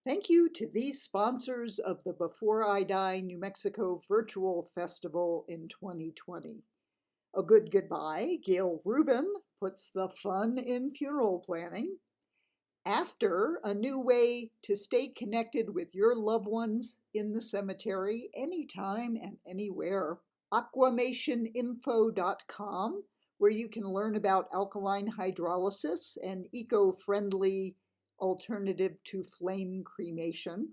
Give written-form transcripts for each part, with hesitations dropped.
Thank you to these sponsors of the Before I Die New Mexico Virtual Festival in 2020. A Good Goodbye, Gail Rubin puts the fun in funeral planning. After, a new way to stay connected with your loved ones in the cemetery anytime and anywhere. Aquamationinfo.com, where you can learn about alkaline hydrolysis, an eco-friendly alternative to flame cremation.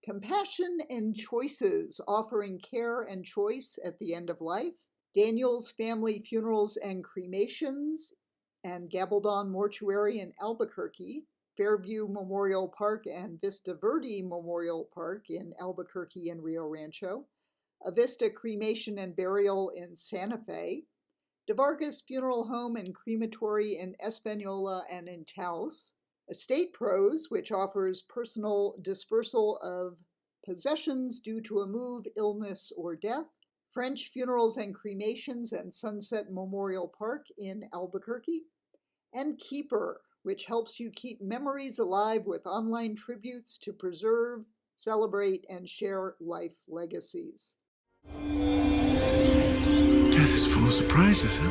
Compassion and Choices, offering care and choice at the end of life. Daniel's Family Funerals and Cremations and Gabaldon Mortuary in Albuquerque. Fairview Memorial Park and Vista Verde Memorial Park in Albuquerque and Rio Rancho. Avista Cremation and Burial in Santa Fe. DeVargas Funeral Home and Crematory in Espanola and in Taos. Estate Pros, which offers personal dispersal of possessions due to a move, illness, or death. French Funerals and Cremations and Sunset Memorial Park in Albuquerque. And Keeper, which helps you keep memories alive with online tributes to preserve, celebrate, and share life legacies. Death is full of surprises, huh?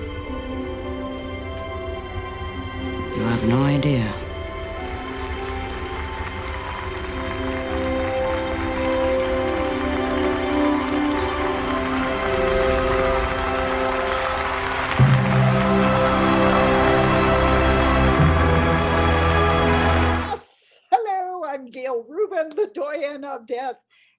You have no idea. I'm Gail Rubin, the Doyenne of Death,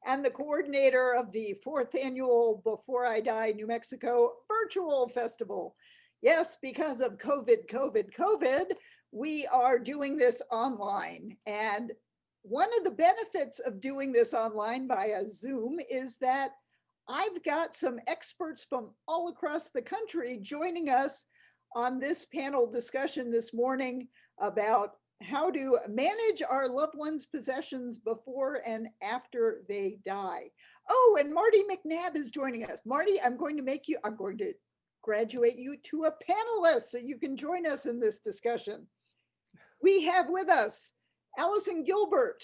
and the coordinator of the 4th annual Before I Die New Mexico Virtual Festival. Yes, because of COVID, we are doing this online. And one of the benefits of doing this online via Zoom is that I've got some experts from all across the country joining us on this panel discussion this morning about how to manage our loved ones' possessions before and after they die. Oh, and Martie McNabb is joining us. Martie, I'm going to graduate you to a panelist so you can join us in this discussion. We have with us Allison Gilbert,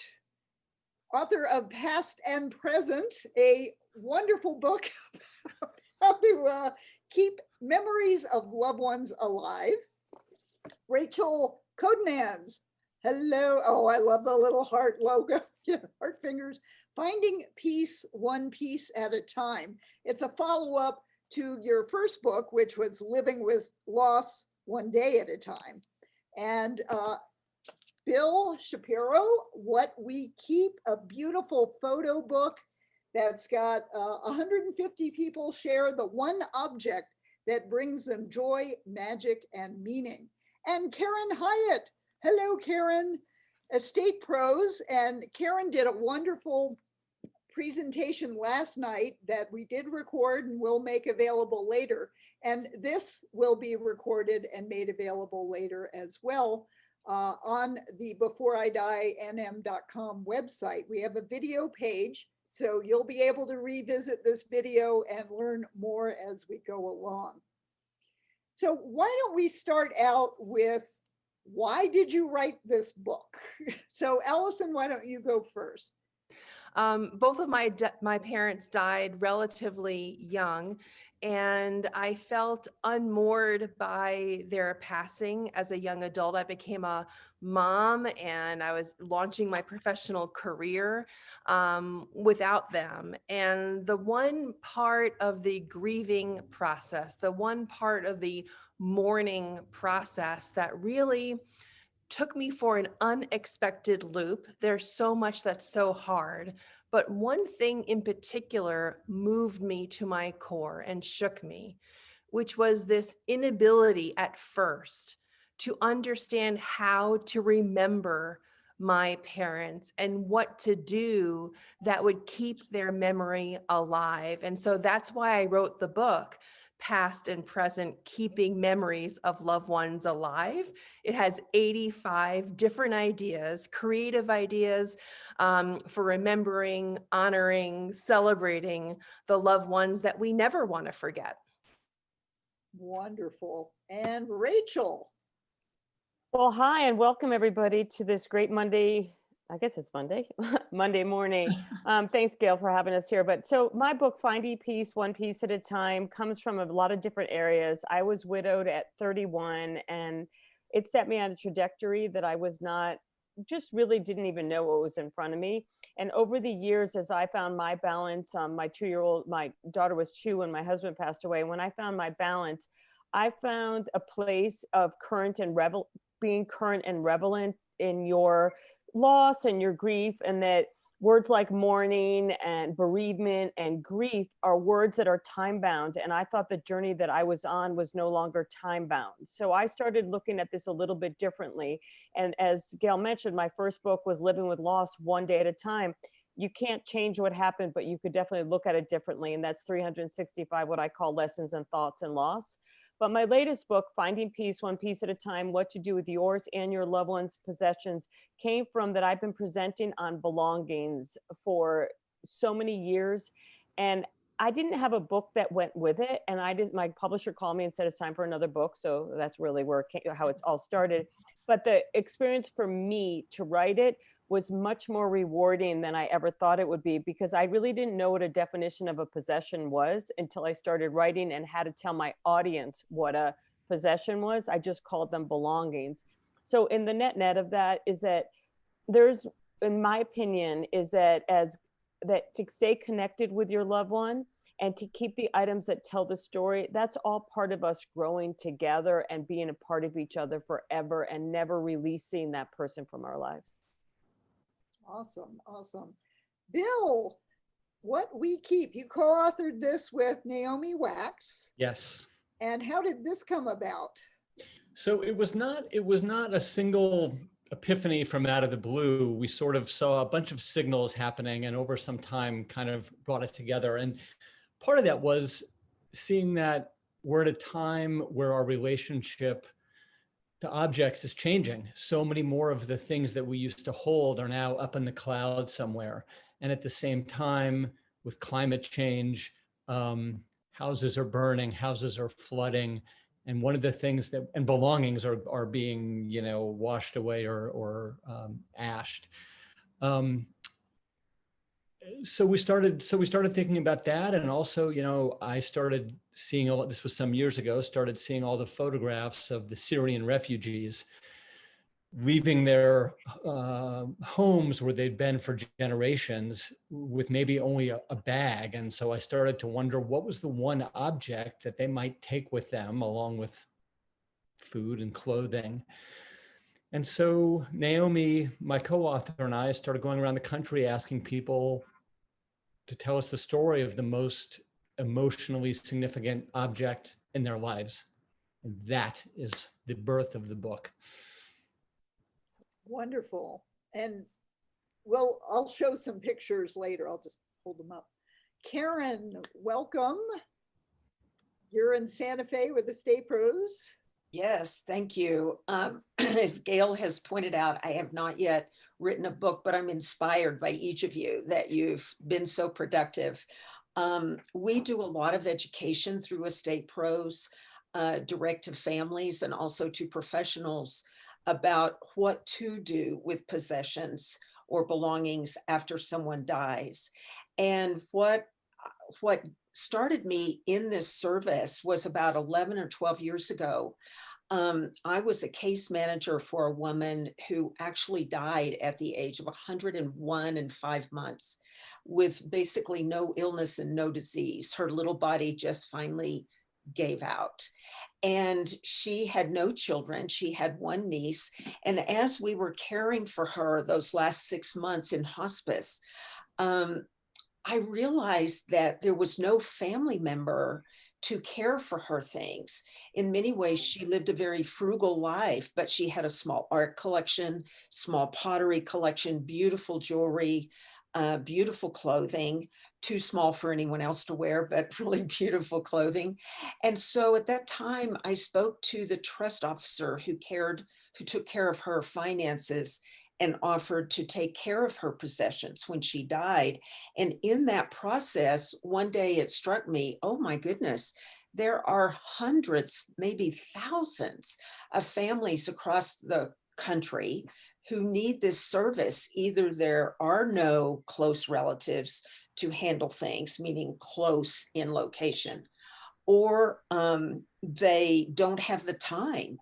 author of Past and Present, a wonderful book about how to keep memories of loved ones alive. Rachel Kodanaz, hello. Oh, I love the little heart logo. Yeah, heart fingers. Finding Peace One Piece at a Time. It's a follow-up to your first book, which was Living with Loss One Day at a Time. And Bill Shapiro, What We Keep, a beautiful photo book that's got 150 people share the one object that brings them joy, magic, and meaning. And Karen Hyatt. Hello, Karen. Estate Pros. And Karen did a wonderful presentation last night that we did record and will make available later. And this will be recorded and made available later as well on the beforeidie.nm.com website. We have a video page, so you'll be able to revisit this video and learn more as we go along. So why don't we start out with, why did you write this book? So Allison, why don't you go first? Both of my parents died relatively young, and I felt unmoored by their passing as a young adult. I became a mom and I was launching my professional career without them. And the one part of the grieving process, the one part of the mourning process that really took me for an unexpected loop. There's so much that's so hard, but one thing in particular moved me to my core and shook me, which was this inability at first to understand how to remember my parents and what to do that would keep their memory alive. And so that's why I wrote the book, Past and Present, Keeping Memories of Loved Ones Alive. It has 85 different ideas, creative ideas for remembering, honoring, celebrating the loved ones that we never want to forget. Wonderful. And Rachel. Well, hi, and welcome everybody to this great Monday I guess it's Monday, Monday morning. Thanks, Gail, for having us here. But so my book, Finding Peace, One Piece at a Time, comes from a lot of different areas. I was widowed at 31, and it set me on a trajectory that I was not, just really didn't even know what was in front of me. And over the years, as I found my balance, my daughter was 2 when my husband passed away. When I found my balance, I found a place of being current and relevant in your loss and your grief, and that words like mourning and bereavement and grief are words that are time bound. And I thought the journey that I was on was no longer time bound. So I started looking at this a little bit differently. And as Gail mentioned, my first book was Living with Loss One Day at a Time. You can't change what happened, but you could definitely look at it differently. And that's 365, what I call lessons and thoughts and loss. But my latest book, Finding Peace, One Piece at a Time, What to Do with Yours and Your Loved Ones' Possessions, came from that I've been presenting on belongings for so many years. And I didn't have a book that went with it. And my publisher called me and said, it's time for another book. So that's really how it's all started. But the experience for me to write it was much more rewarding than I ever thought it would be, because I really didn't know what a definition of a possession was until I started writing and had to tell my audience what a possession was. I just called them belongings. So in the net of that is that there's, in my opinion, is that to stay connected with your loved one and to keep the items that tell the story, that's all part of us growing together and being a part of each other forever and never releasing that person from our lives. Awesome, awesome. Bill, What We Keep, you co-authored this with Naomi Wax. Yes. And how did this come about? So it was not a single epiphany from out of the blue. We sort of saw a bunch of signals happening, and over some time kind of brought it together. And part of that was seeing that we're at a time where our relationship to objects is changing. So many more of the things that we used to hold are now up in the cloud somewhere. And at the same time, with climate change, houses are burning, houses are flooding. And one of the things and belongings are being, washed away or ashed. So we started thinking about that. And also, I started seeing this was some years ago, started seeing all the photographs of the Syrian refugees leaving their homes where they'd been for generations with maybe only a bag. And so I started to wonder, what was the one object that they might take with them along with food and clothing? And so Naomi, my co-author, and I started going around the country asking people to tell us the story of the most emotionally significant object in their lives. And that is the birth of the book. Wonderful. And I'll show some pictures later. I'll just hold them up. Karen, welcome. You're in Santa Fe with the State Pros. Yes, thank you. As Gail has pointed out, I have not yet written a book, but I'm inspired by each of you that you've been so productive. We do a lot of education through Estate Pros, direct to families and also to professionals about what to do with possessions or belongings after someone dies. And what started me in this service was about 11 or 12 years ago. I was a case manager for a woman who actually died at the age of 101 and 5 months with basically no illness and no disease. Her little body just finally gave out. And she had no children. She had one niece. And as we were caring for her those last 6 months in hospice, I realized that there was no family member to care for her things. In many ways, she lived a very frugal life, but she had a small art collection, small pottery collection, beautiful jewelry, beautiful clothing, too small for anyone else to wear, but really beautiful clothing. And so at that time, I spoke to the trust officer who took care of her finances and offered to take care of her possessions when she died. And in that process, one day it struck me, oh my goodness, there are hundreds, maybe thousands of families across the country who need this service. Either there are no close relatives to handle things, meaning close in location, or they don't have the time.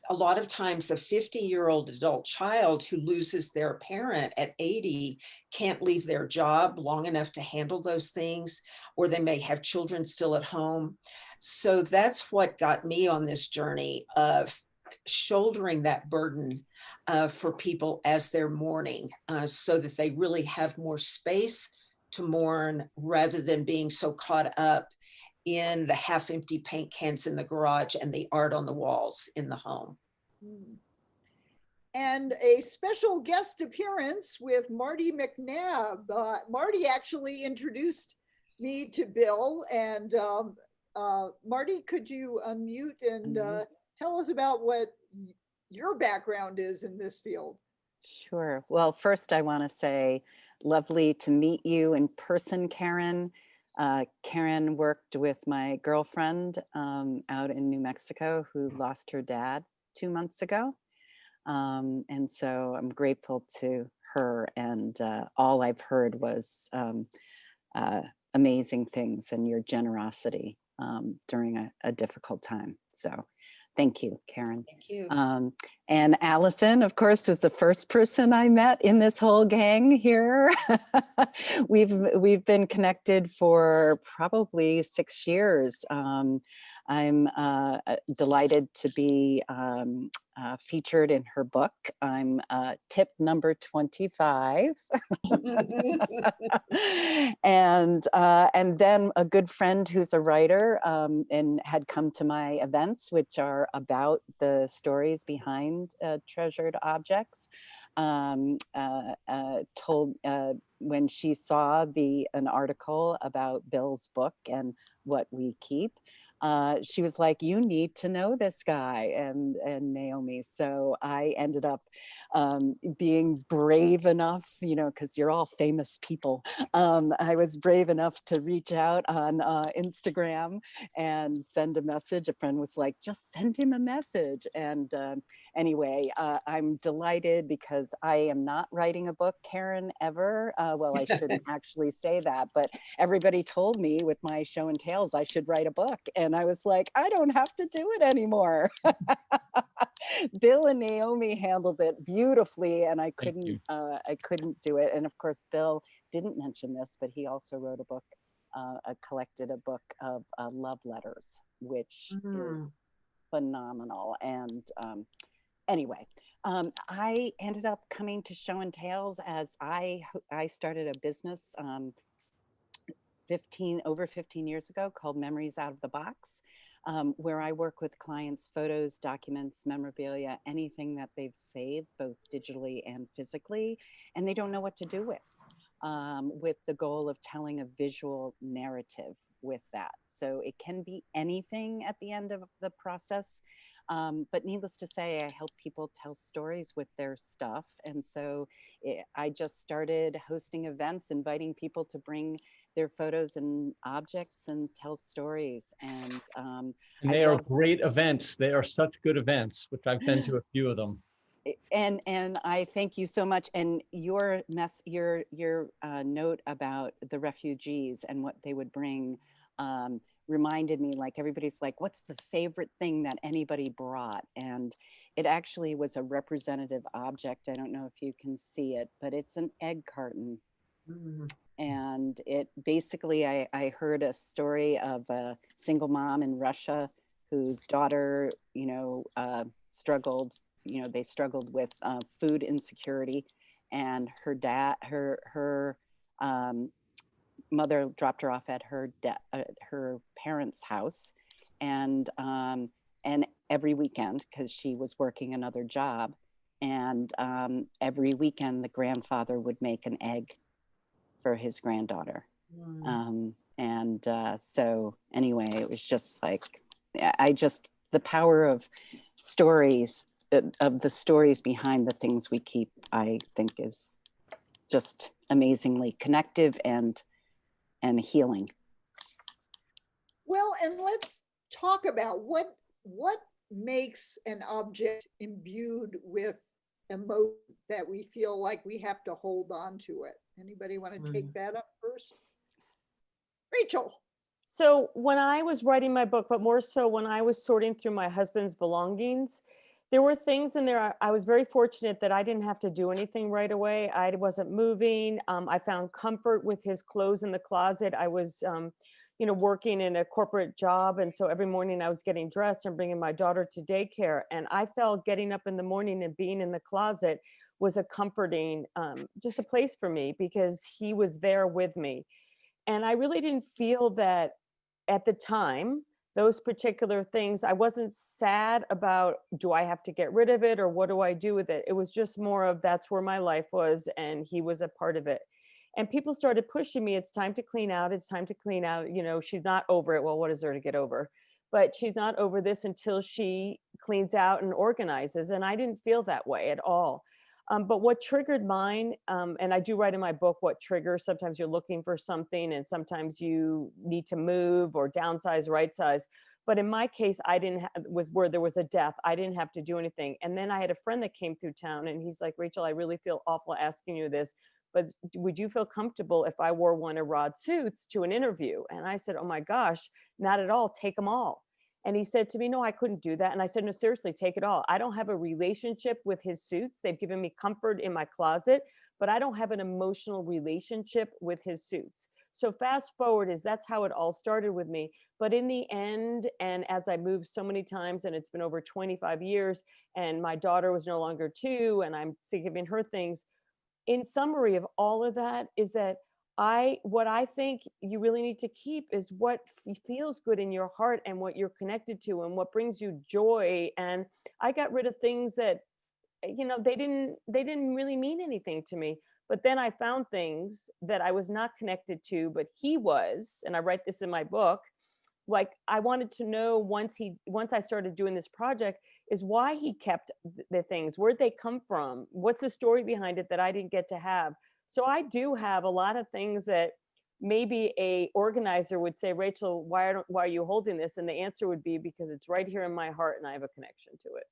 A lot of times a 50-year-old adult child who loses their parent at 80 can't leave their job long enough to handle those things, or they may have children still at home. So that's what got me on this journey of shouldering that burden for people as they're mourning, so that they really have more space to mourn rather than being so caught up in the half-empty paint cans in the garage and the art on the walls in the home. And a special guest appearance with Martie McNabb. Martie actually introduced me to Bill, and Martie, could you unmute and tell us about what your background is in this field? Sure. Well, first I want to say, lovely to meet you in person, Karen. Karen worked with my girlfriend out in New Mexico who lost her dad 2 months ago. And so I'm grateful to her, and all I've heard was amazing things and your generosity during a difficult time. So thank you, Karen. Thank you. And Allison, of course, was the first person I met in this whole gang here. We've been connected for probably 6 years. I'm delighted to be featured in her book. I'm tip number 25. And then a good friend who's a writer and had come to my events, which are about the stories behind treasured objects, told when she saw an article about Bill's book and what we keep, she was like, you need to know this guy and Naomi. So I ended up being brave enough, because you're all famous people. I was brave enough to reach out on Instagram and send a message. A friend was like, just send him a message. And anyway, I'm delighted because I am not writing a book, Karen, ever. Well, I shouldn't actually say that, but everybody told me with my show and tales, I should write a book. And I was like, I don't have to do it anymore. Bill and Naomi handled it beautifully, and I couldn't do it. And of course, Bill didn't mention this, but he also wrote a book, collected a book of love letters, which is phenomenal. And anyway, I ended up coming to Show and Tales as I started a business over 15 years ago called Memories Out of the Box, where I work with clients, photos, documents, memorabilia, anything that they've saved, both digitally and physically, and they don't know what to do with the goal of telling a visual narrative with that. So it can be anything at the end of the process. But needless to say, I help people tell stories with their stuff. And so I just started hosting events, inviting people to bring their photos and objects and tell stories. And they are great events. They are such good events, which I've been to a few of them. And I thank you so much. And your note about the refugees and what they would bring reminded me, like, everybody's like, what's the favorite thing that anybody brought? And it actually was a representative object. I don't know if you can see it, but it's an egg carton. And it basically, I heard a story of a single mom in Russia whose daughter, struggled, they struggled with food insecurity, and her mother dropped her off at her parents' house, and every weekend, because she was working another job, and every weekend the grandfather would make an egg for his granddaughter. So anyway, it was just like, the power of stories, of the stories behind the things we keep, I think is just amazingly connective and healing. Well, and let's talk about what makes an object imbued with emotion that we feel like we have to hold on to it. Anybody want to take that up first? Rachel. So when I was writing my book, but more so when I was sorting through my husband's belongings, there were things in there. I was very fortunate that I didn't have to do anything right away. I wasn't moving. I found comfort with his clothes in the closet. I was, working in a corporate job. And so every morning I was getting dressed and bringing my daughter to daycare. And I felt getting up in the morning and being in the closet was a comforting, just a place for me because he was there with me. And I really didn't feel that at the time, those particular things, I wasn't sad about, do I have to get rid of it or what do I do with it? It was just more of that's where my life was and he was a part of it. And people started pushing me, it's time to clean out, it's time to clean out. She's not over it. Well, what is there to get over? But she's not over this until she cleans out and organizes. And I didn't feel that way at all. But what triggered mine, and I do write in my book what triggers, sometimes you're looking for something and sometimes you need to move or downsize, right size. But in my case, was where there was a death. I didn't have to do anything. And then I had a friend that came through town and he's like, Rachel, I really feel awful asking you this, but would you feel comfortable if I wore one of Rod's suits to an interview? And I said, oh my gosh, not at all, take them all. And he said to me, no, I couldn't do that. And I said, no, seriously, take it all. I don't have a relationship with his suits. They've given me comfort in my closet, but I don't have an emotional relationship with his suits. So fast forward that's how it all started with me. But in the end, and as I moved so many times, and it's been over 25 years, and my daughter was no longer 2, and I'm giving her things. In summary of all of that is that what I think you really need to keep is what feels good in your heart and what you're connected to and what brings you joy. And I got rid of things that, they didn't really mean anything to me. But then I found things that I was not connected to, but he was, and I write this in my book. Like I wanted to know once I started doing this project is why he kept the things. Where'd they come from? What's the story behind it that I didn't get to have? So I do have a lot of things that maybe a organizer would say, Rachel, why are you holding this? And the answer would be because it's right here in my heart and I have a connection to it.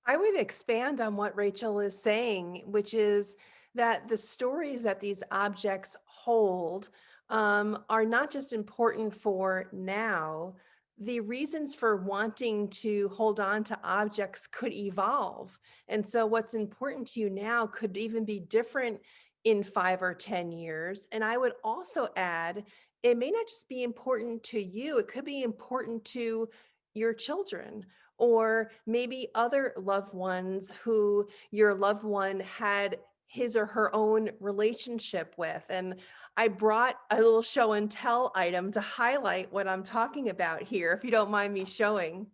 I would expand on what Rachel is saying, which is that the stories that these objects hold are not just important for now. The reasons for wanting to hold on to objects could evolve. And so what's important to you now could even be different in 5 or 10 years. And I would also add, it may not just be important to you, it could be important to your children, or maybe other loved ones who your loved one had his or her own relationship with. And I brought a little show and tell item to highlight what I'm talking about here, if you don't mind me showing.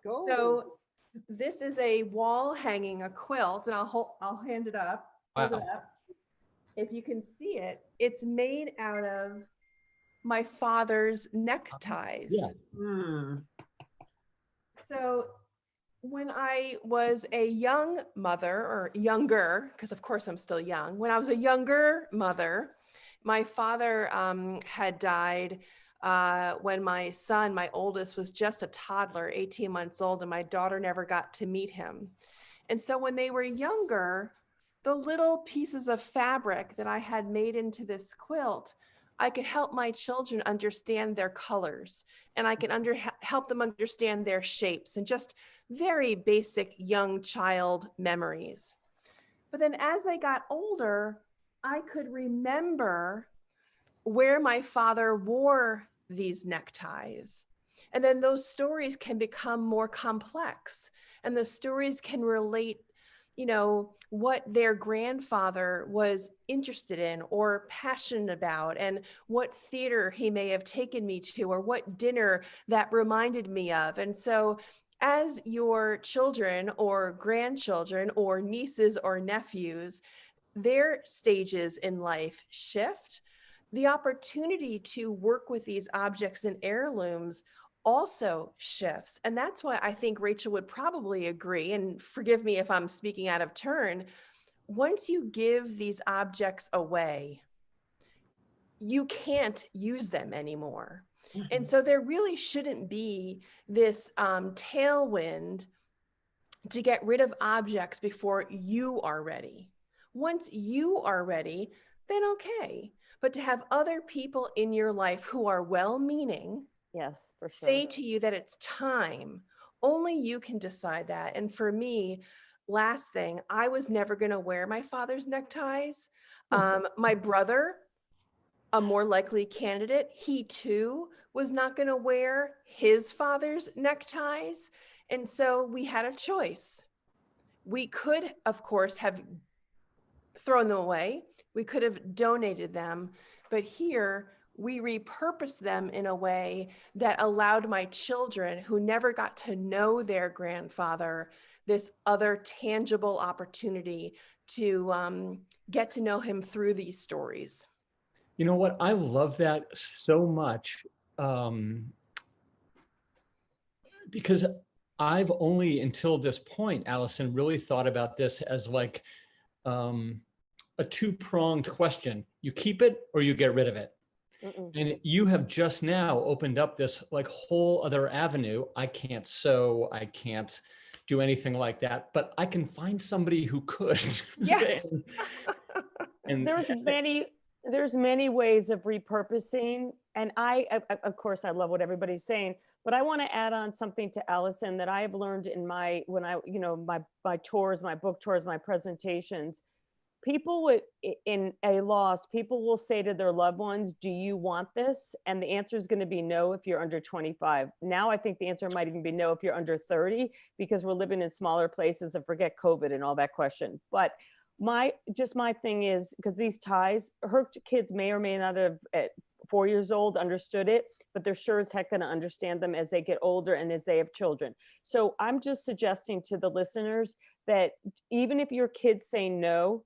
Go. So this is a wall hanging, a quilt, and I'll hand it up. Hold it up. If you can see it, it's made out of my father's neckties. Yeah. So when I was a young mother, or younger, because of course I'm still young, when I was a younger mother, my father had died when my son, my oldest, was just a toddler, 18 months old, and my daughter never got to meet him. And so when they were younger, the little pieces of fabric that I had made into this quilt, I could help my children understand their colors, and I can help them understand their shapes, and just very basic young child memories. But then as they got older, I could remember where my father wore these neckties. And then those stories can become more complex, and the stories can relate, what their grandfather was interested in or passionate about, and what theater he may have taken me to, or what dinner that reminded me of. And so as your children or grandchildren or nieces or nephews, their stages in life shift, the opportunity to work with these objects and heirlooms also shifts. And that's why I think Rachel would probably agree, and forgive me if I'm speaking out of turn, once you give these objects away, you can't use them anymore. And so there really shouldn't be this tailwind to get rid of objects before you are ready. Once you are ready, then okay. But to have other people in your life who are well-meaning Yes, for sure. say to you that it's time, only you can decide that. And for me, last thing, I was never going to wear my father's neckties. My brother, a more likely candidate, he too was not going to wear his father's neckties. And so we had a choice. We could, of course, have thrown them away. We could have donated them. But here, we repurposed them in a way that allowed my children who never got to know their grandfather this other tangible opportunity to get to know him through these stories. You know what? I love that so much, because I've only until this point, Allison, really thought about this as like a two-pronged question. You keep it or you get rid of it. And you have just now opened up this like whole other avenue. I can't sew, I can't do anything like that, but I can find somebody who could. Yes. and there's many ways of repurposing. And of course, I love what everybody's saying, but I want to add on something to Allison that I have learned in my tours, my book tours, my presentations. People in a loss, people will say to their loved ones, do you want this? And the answer is going to be no if you're under 25. Now I think the answer might even be no if you're under 30, because we're living in smaller places, and forget COVID and all that question. But my thing is, because these ties, her kids may or may not have at 4 years old understood it, but they're sure as heck going to understand them as they get older and as they have children. So I'm just suggesting to the listeners that even if your kids say no,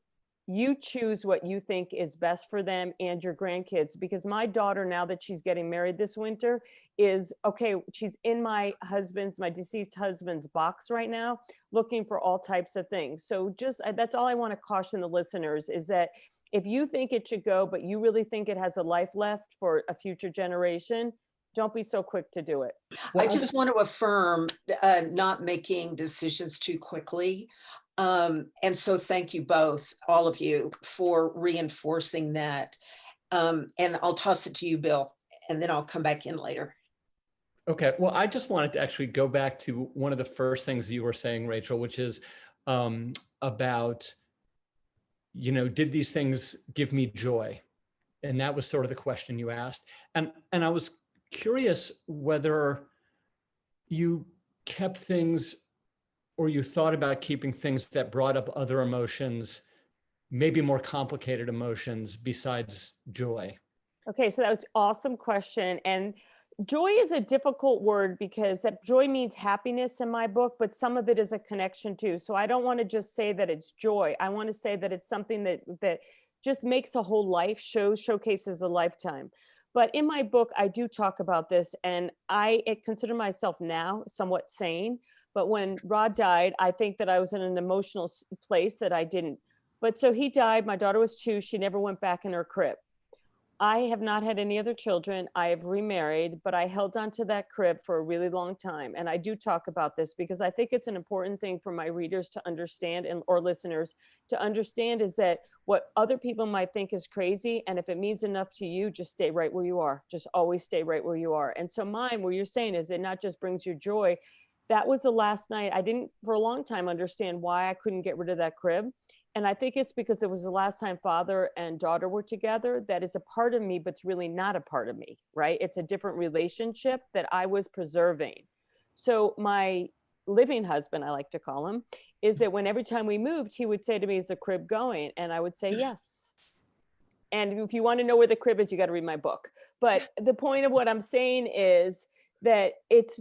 you choose what you think is best for them and your grandkids. Because my daughter, now that she's getting married this winter, is okay. She's in my deceased husband's box right now, looking for all types of things. So that's all I want to caution the listeners, is that if you think it should go, but you really think it has a life left for a future generation, don't be so quick to do it. I just want to affirm not making decisions too quickly. And so thank you both, all of you, for reinforcing that. And I'll toss it to you, Bill, and then I'll come back in later. Okay. Well, I just wanted to actually go back to one of the first things you were saying, Rachel, which is about, did these things give me joy? And that was sort of the question you asked. And I was curious whether you kept things, or you thought about keeping things that brought up other emotions, maybe more complicated emotions besides joy. Okay, so that was an awesome question. And joy is a difficult word, because that joy means happiness in my book, but some of it is a connection too. So I don't want to just say that it's joy. I want to say that it's something that just makes a whole life, showcases a lifetime. But in my book, I do talk about this, and I consider myself now somewhat sane. But when Rod died, I think that I was in an emotional place that I didn't. But so he died. My daughter was 2. She never went back in her crib. I have not had any other children. I have remarried, but I held on to that crib for a really long time. And I do talk about this because I think it's an important thing for my readers to understand, or listeners to understand, is that what other people might think is crazy, and if it means enough to you, just stay right where you are. Just always stay right where you are. And so mine, what you're saying is, it not just brings you joy. That was the last night. I didn't for a long time understand why I couldn't get rid of that crib. And I think it's because it was the last time father and daughter were together. That is a part of me, but it's really not a part of me, right? It's a different relationship that I was preserving. So my living husband, I like to call him, is that when every time we moved, he would say to me, is the crib going? And I would say, yes. And if you want to know where the crib is, you got to read my book. But the point of what I'm saying is that it's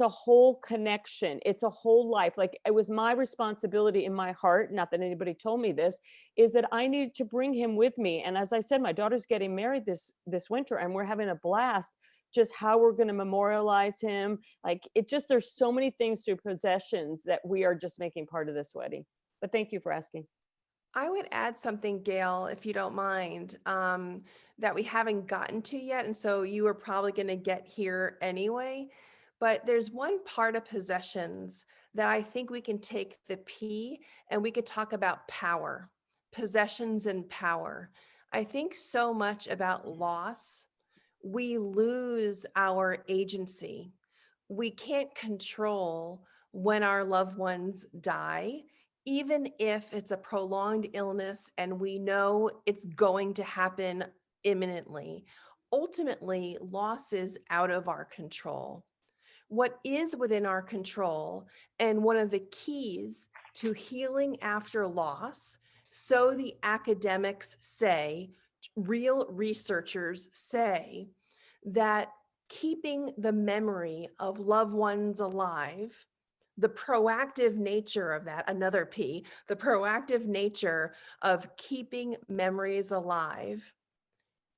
a whole connection. It's a whole life. Like, it was my responsibility in my heart, not that anybody told me this, is that I needed to bring him with me. And as I said, my daughter's getting married this winter, and we're having a blast, just how we're going to memorialize him. Like, there's so many things through possessions that we are just making part of this wedding. But thank you for asking. I would add something, Gail, if you don't mind, that we haven't gotten to yet. And so you are probably going to get here anyway. But there's one part of possessions that I think we can take the P and we could talk about power, possessions and power. I think so much about loss, we lose our agency. We can't control when our loved ones die, even if it's a prolonged illness and we know it's going to happen imminently. Ultimately, loss is out of our control. What is within our control, and one of the keys to healing after loss, so the academics say, real researchers say, that keeping the memory of loved ones alive, the proactive nature of that, another P, the proactive nature of keeping memories alive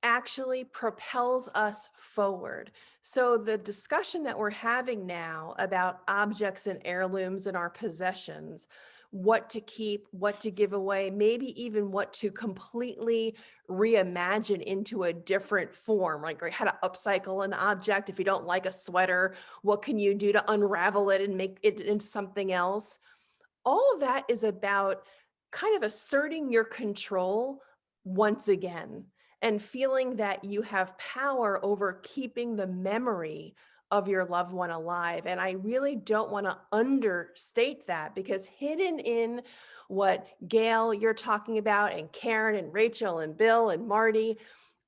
actually propels us forward. So the discussion that we're having now about objects and heirlooms in our possessions, what to keep, what to give away, maybe even what to completely reimagine into a different form, like how to upcycle an object. If you don't like a sweater, what can you do to unravel it and make it into something else? All of that is about kind of asserting your control once again and feeling that you have power over keeping the memory of your loved one alive. And I really don't want to understate that, because hidden in what Gail, you're talking about, and Karen and Rachel and Bill and Martie,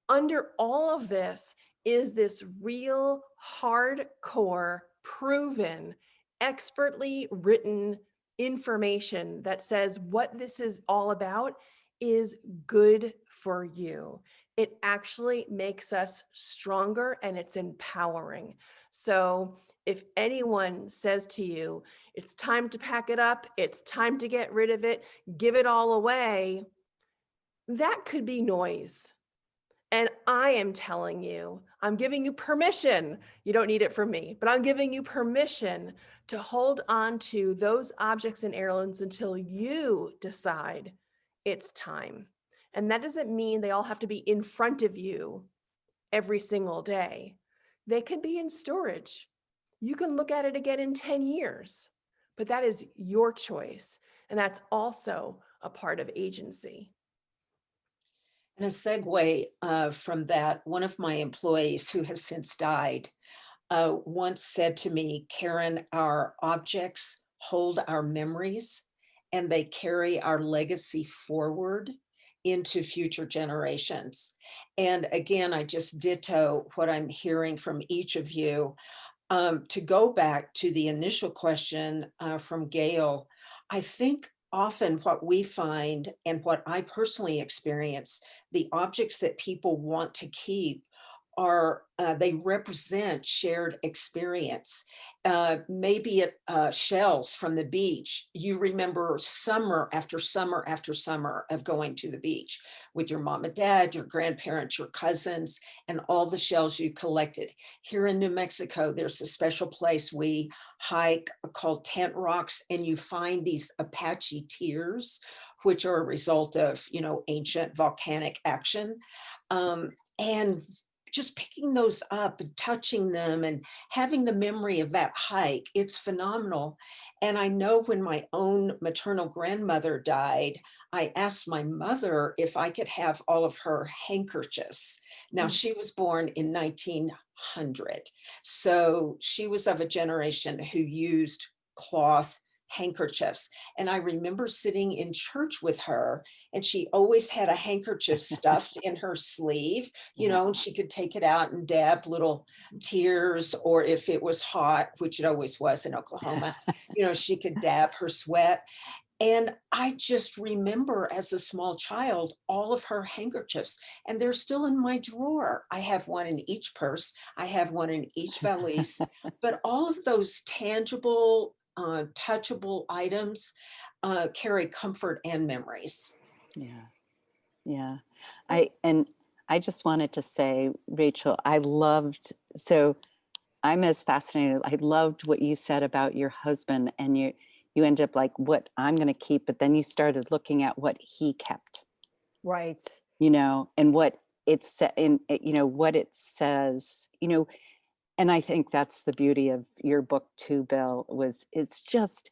under all of this is this real hardcore, proven, expertly written information that says what this is all about is good for you. It actually makes us stronger and it's empowering. So if anyone says to you, it's time to pack it up, it's time to get rid of it, give it all away, that could be noise. And I am telling you, I'm giving you permission. You don't need it from me, but I'm giving you permission to hold on to those objects and heirlooms until you decide it's time. And that doesn't mean they all have to be in front of you every single day. They can be in storage. You can look at it again in 10 years, but that is your choice. And that's also a part of agency. And a segue from that, one of my employees who has since died once said to me, Karen, our objects hold our memories and they carry our legacy forward into future generations. And again, I just ditto what I'm hearing from each of you. To go back to the initial question from Gail, I think often what we find and what I personally experience, the objects that people want to keep are, they represent shared experience. Maybe shells from the beach. You remember summer after summer after summer of going to the beach with your mom and dad, your grandparents, your cousins, and all the shells you collected. Here in New Mexico, there's a special place we hike called Tent Rocks, and you find these Apache tears, which are a result of, ancient volcanic action. And just picking those up and touching them and having the memory of that hike, it's phenomenal. And I know when my own maternal grandmother died, I asked my mother if I could have all of her handkerchiefs. Now, she was born in 1900. So she was of a generation who used cloth handkerchiefs. And I remember sitting in church with her, and she always had a handkerchief stuffed in her sleeve, and she could take it out and dab little tears, or if it was hot, which it always was in Oklahoma, she could dab her sweat. And I just remember as a small child, all of her handkerchiefs, and they're still in my drawer. I have one in each purse. I have one in each valise, but all of those tangible, touchable items carry comfort and memories. Yeah. I just wanted to say, Rachel, so I'm as fascinated. I loved what you said about your husband, and you end up like, what I'm going to keep, but then you started looking at what he kept. Right. And what it said, what it says, And I think that's the beauty of your book too, Bill, it's just,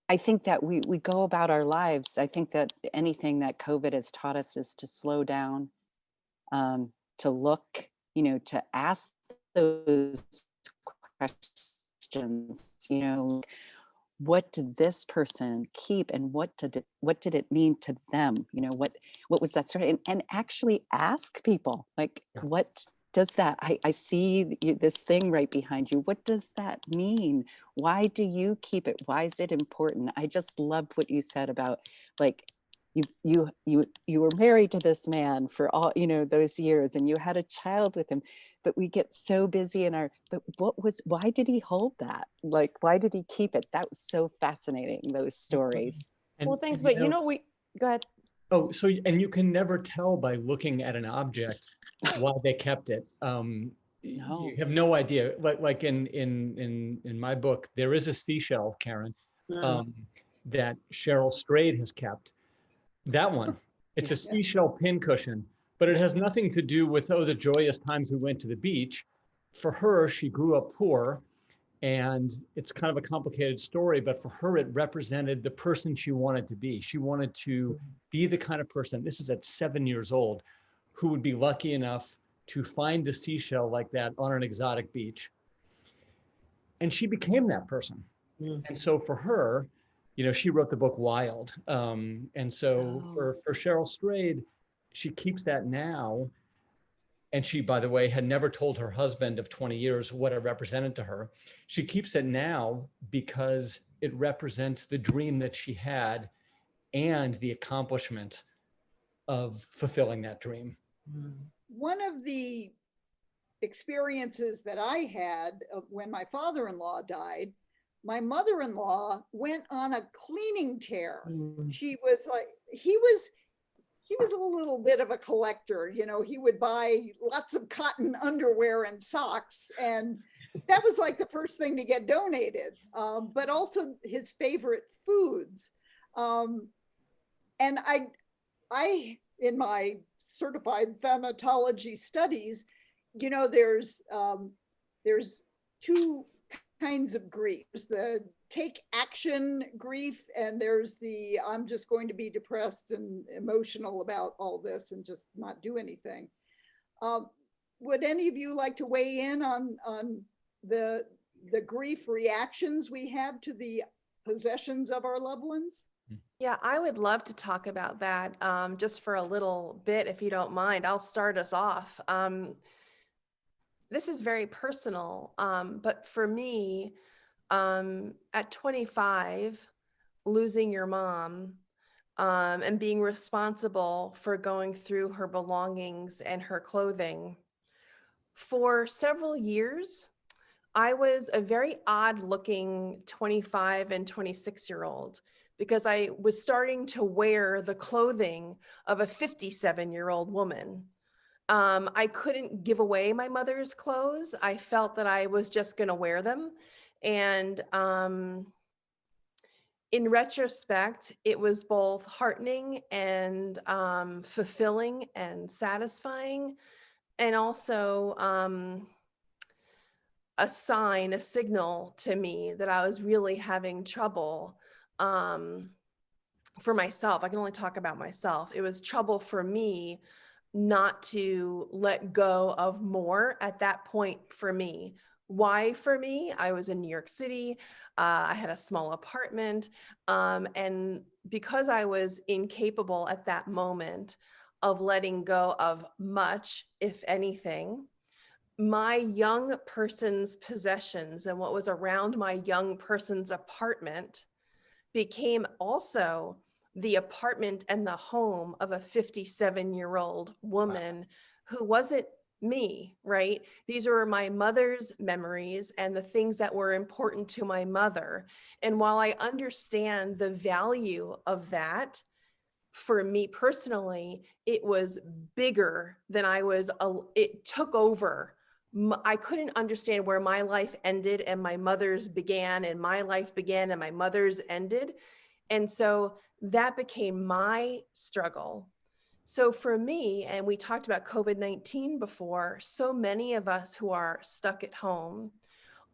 I think that we go about our lives. I think that anything that COVID has taught us is to slow down, to look, to ask those questions, what did this person keep, and what did it mean to them? What was that story? And actually ask people, like, what does that, I see this thing right behind you. What does that mean? Why do you keep it? Why is it important? I just loved what you said about, like, you were married to this man for all, those years, and you had a child with him, but we get so busy but why did he hold that? Like, why did he keep it? That was so fascinating, those stories. Well, thanks, but go ahead. Oh, so, and you can never tell by looking at an object why they kept it. No. You have no idea. Like in my book, there is a seashell, Karen, that Cheryl Strayed has kept. That one, it's a seashell pincushion, but it has nothing to do with, the joyous times we went to the beach. For her, she grew up poor, and it's kind of a complicated story, but for her, it represented the person she wanted to be. She wanted to be the kind of person, this is at 7 years old, who would be lucky enough to find a seashell like that on an exotic beach. And she became that person. And so for her, she wrote the book Wild. And so for Cheryl Strayed, she keeps that now. And she, by the way, had never told her husband of 20 years what it represented to her. She keeps it now because it represents the dream that she had and the accomplishment of fulfilling that dream. One of the experiences that I had when my father-in-law died, my mother-in-law went on a cleaning tear. She was like, he was a little bit of a collector. He would buy lots of cotton underwear and socks, and that was like the first thing to get donated, but also his favorite foods. And I in my certified thanatology studies, there's two kinds of grief. There's the take action grief, and there's the I'm just going to be depressed and emotional about all this and just not do anything. Would any of you like to weigh in on the grief reactions we have to the possessions of our loved ones? Yeah, I would love to talk about that just for a little bit, if you don't mind. I'll start us off. This is very personal, but for me, at 25, losing your mom and being responsible for going through her belongings and her clothing. For several years, I was a very odd looking 25 and 26-year-old because I was starting to wear the clothing of a 57-year-old woman. I couldn't give away my mother's clothes. I felt that I was just going to wear them. And in retrospect, it was both heartening and fulfilling and satisfying, and also a signal to me that I was really having trouble for myself. I can only talk about myself. It was trouble for me not to let go of more at that point for me. Why for me? I was in New York City. I had a small apartment. And because I was incapable at that moment of letting go of much, if anything, my young person's possessions and what was around my young person's apartment became also the apartment and the home of a 57-year-old woman who wasn't me, right? These were my mother's memories and the things that were important to my mother. And while I understand the value of that, for me personally, it was bigger than it took over. I couldn't understand where my life ended and my mother's began, and my life began and my mother's ended. And so that became my struggle, So for me, and we talked about COVID-19 before, so many of us who are stuck at home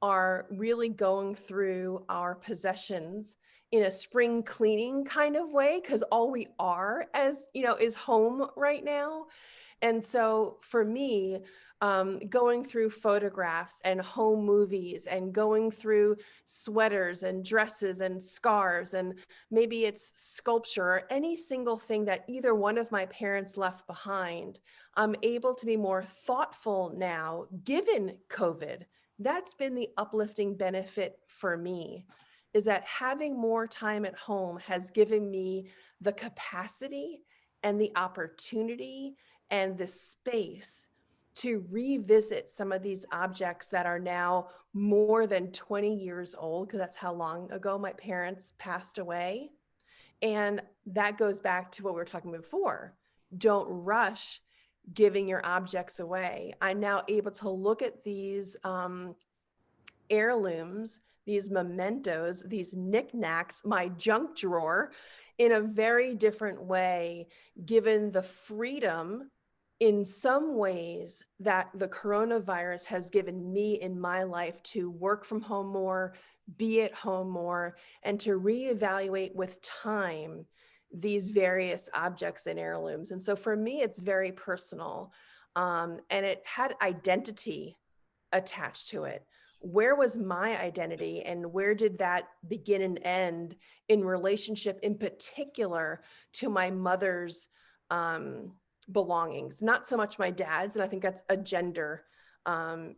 are really going through our possessions in a spring cleaning kind of way, because all we are, as you know, is home right now. And so for me, going through photographs and home movies and going through sweaters and dresses and scarves, and maybe it's sculpture or any single thing that either one of my parents left behind, I'm able to be more thoughtful now, given COVID. That's been the uplifting benefit for me, is that having more time at home has given me the capacity and the opportunity and the space to revisit some of these objects that are now more than 20 years old, because that's how long ago my parents passed away. And that goes back to what we were talking about before. Don't rush giving your objects away. I'm now able to look at these heirlooms, these mementos, these knickknacks, my junk drawer, in a very different way, given the freedom in some ways that the coronavirus has given me in my life to work from home more, be at home more, and to reevaluate with time these various objects and heirlooms. And so for me, it's very personal. And it had identity attached to it. Where was my identity, and where did that begin and end in relationship, in particular, to my mother's belongings? Not so much my dad's, and I think that's a gender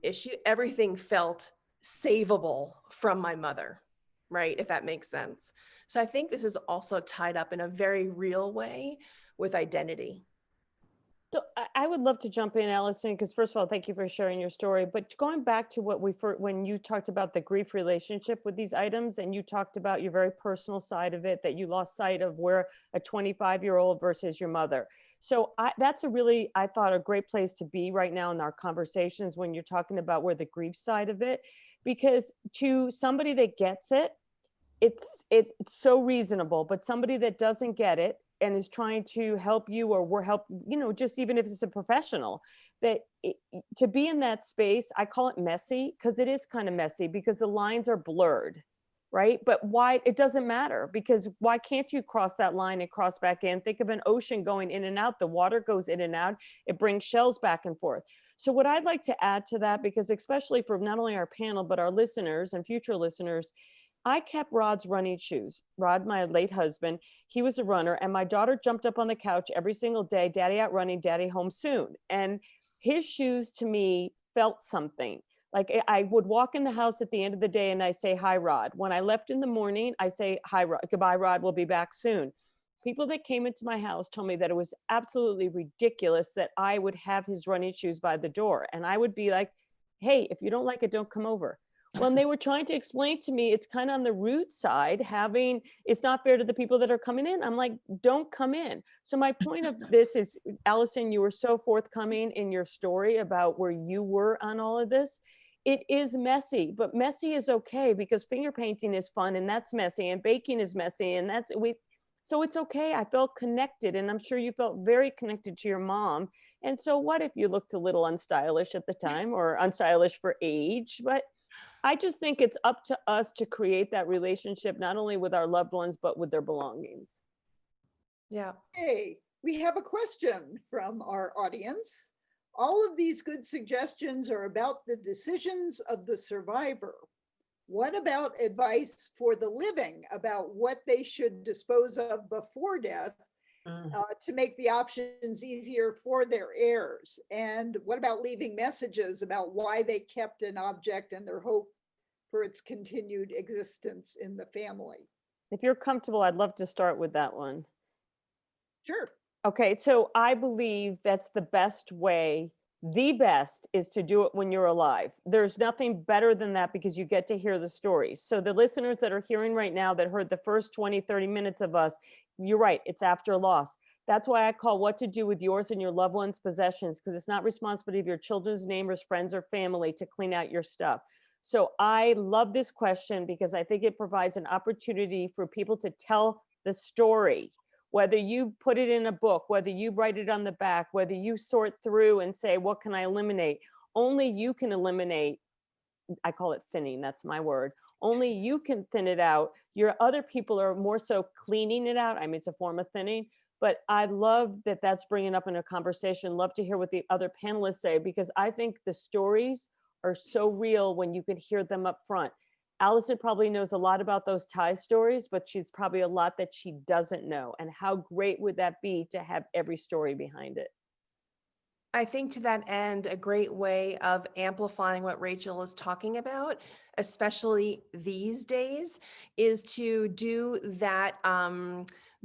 issue. Everything felt savable from my mother, right? If that makes sense. So I think this is also tied up in a very real way with identity. So I would love to jump in, Allison, because first of all, thank you for sharing your story. But going back to what when you talked about the grief relationship with these items, and you talked about your very personal side of it, that you lost sight of where a 25-year-old versus your mother. So that's I thought, a great place to be right now in our conversations when you're talking about where the grief side of it, because to somebody that gets it, it's so reasonable, but somebody that doesn't get it and is trying to help you, or help, just even if it's a professional, to be in that space, I call it messy, because it is kind of messy, because the lines are blurred, right? But why? It doesn't matter, because why can't you cross that line and cross back in? Think of an ocean going in and out. The water goes in and out. It brings shells back and forth. So what I'd like to add to that, because especially for not only our panel, but our listeners and future listeners, I kept Rod's running shoes. Rod, my late husband, he was a runner, and my daughter jumped up on the couch every single day, Daddy out running, Daddy home soon. And his shoes to me felt something. Like I would walk in the house at the end of the day and I say, hi, Rod. When I left in the morning, I say, hi, Rod, goodbye, Rod, we'll be back soon. People that came into my house told me that it was absolutely ridiculous that I would have his running shoes by the door. And I would be like, hey, if you don't like it, don't come over. When they were trying to explain to me, it's kind of on the rude side, it's not fair to the people that are coming in. I'm like, don't come in. So my point of this is, Allison, you were so forthcoming in your story about where you were on all of this. It is messy, but messy is okay, because finger painting is fun, and that's messy, and baking is messy, and so it's okay. I felt connected, and I'm sure you felt very connected to your mom. And so what if you looked a little unstylish at the time, or unstylish for age? But I just think it's up to us to create that relationship, not only with our loved ones, but with their belongings. Yeah. Hey, we have a question from our audience. All of these good suggestions are about the decisions of the survivor. What about advice for the living about what they should dispose of before death to make the options easier for their heirs? And what about leaving messages about why they kept an object and their hope for its continued existence in the family? If you're comfortable, I'd love to start with that one. Sure. Okay, so I believe that's the best way. The best is to do it when you're alive. There's nothing better than that, because you get to hear the stories. So the listeners that are hearing right now that heard the first 20, 30 minutes of us, you're right, it's after loss. That's why I call what to do with yours and your loved ones' possessions, because it's not responsibility of your children's neighbors, friends, or family to clean out your stuff. So I love this question, because I think it provides an opportunity for people to tell the story. whether you put it in a book, whether you write it on the back, whether you sort through and say, what can I eliminate? Only you can eliminate. I call it thinning, that's my word. Only you can thin it out. Your other people are more so cleaning it out. I mean, it's a form of thinning, but I love that that's bringing up in a conversation. Love to hear what the other panelists say, because I think the stories are so real when you can hear them up front. Allison probably knows a lot about those Thai stories, but she's probably a lot that she doesn't know. And how great would that be to have every story behind it? I think to that end, a great way of amplifying what Rachel is talking about, especially these days, is to do that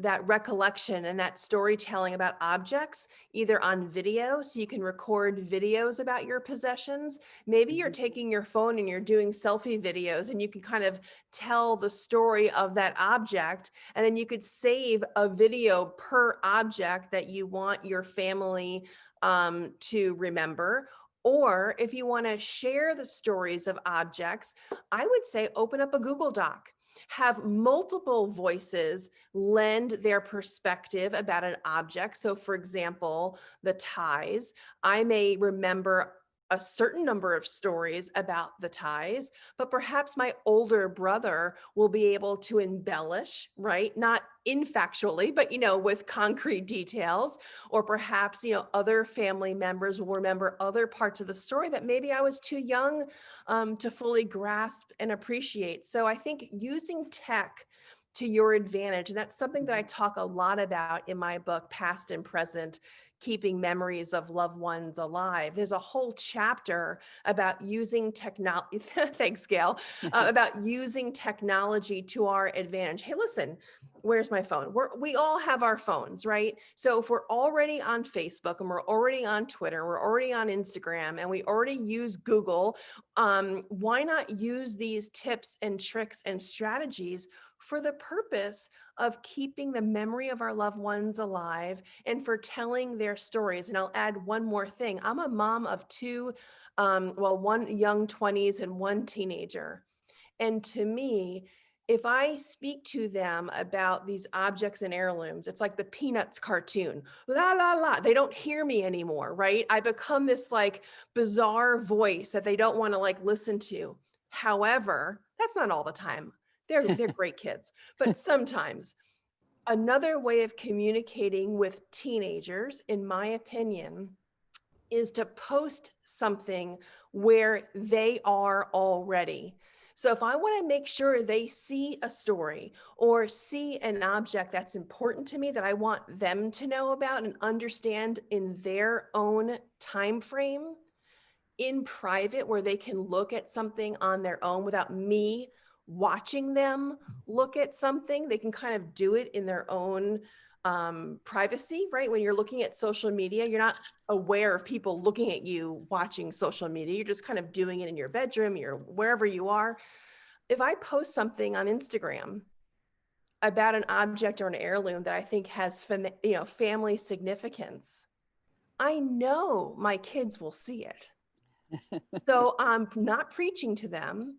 that recollection and that storytelling about objects, either on video, so you can record videos about your possessions. Maybe you're taking your phone and you're doing selfie videos, and you can kind of tell the story of that object, and then you could save a video per object that you want your family to remember. Or if you want to share the stories of objects, I would say open up a Google Doc. Have multiple voices lend their perspective about an object. So for example, the ties, I may remember a certain number of stories about the ties, but perhaps my older brother will be able to embellish, right? Not infactually, but with concrete details. Or perhaps, other family members will remember other parts of the story that maybe I was too young to fully grasp and appreciate. So I think using tech to your advantage, and that's something that I talk a lot about in my book, Past and Present, Keeping Memories of Loved Ones Alive. There's a whole chapter about using technology, thanks, Gail, about using technology to our advantage. Hey, listen, where's my phone? We all have our phones, right? So if we're already on Facebook and we're already on Twitter, we're already on Instagram, and we already use Google, why not use these tips and tricks and strategies for the purpose of keeping the memory of our loved ones alive and for telling their stories? And I'll add one more thing. I'm a mom of two, one young 20s and one teenager. And to me, if I speak to them about these objects and heirlooms, it's like the Peanuts cartoon, la, la, la. They don't hear me anymore, right? I become this like bizarre voice that they don't want to like listen to. However, that's not all the time. They're great kids, but sometimes another way of communicating with teenagers, in my opinion, is to post something where they are already. So if I want to make sure they see a story or see an object that's important to me that I want them to know about and understand in their own time frame, in private, where they can look at something on their own without me watching them look at something, they can kind of do it in their own privacy, right? When you're looking at social media, you're not aware of people looking at you watching social media. You're just kind of doing it in your bedroom, you're wherever you are. If I post something on Instagram about an object or an heirloom that I think has family significance, I know my kids will see it. So I'm not preaching to them.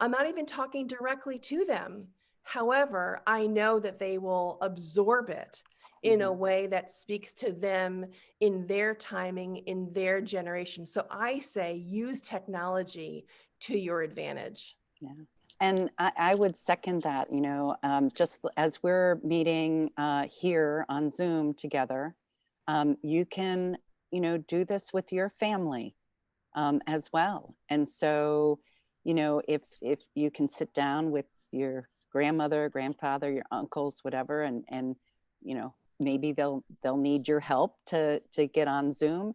I'm not even talking directly to them. However, I know that they will absorb it in a way that speaks to them in their timing, in their generation. So I say use technology to your advantage. Yeah. And I would second that, just as we're meeting here on Zoom together, you can, do this with your family as well. And so, if you can sit down with your grandmother, grandfather, your uncles, whatever, and maybe they'll need your help to get on Zoom.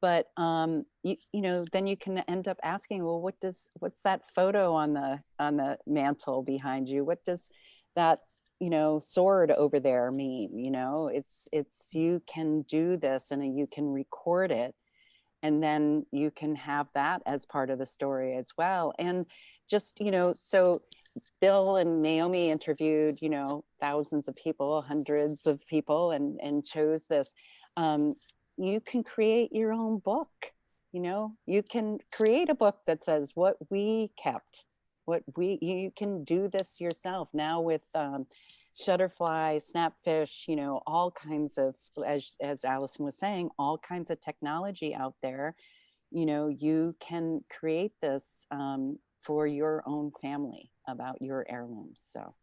But then you can end up asking, well, what's that photo on the mantle behind you? What does that sword over there mean? It's you can do this and you can record it, and then you can have that as part of the story as well. And just so Bill and Naomi interviewed thousands of people, hundreds of people, and chose this. You can create your own book. You can create a book that says what we kept, you can do this yourself now with shutterfly, snapfish, you know, all kinds of, as Allison was saying, all kinds of technology out there. You know, you can create this for your own family about your heirlooms. So.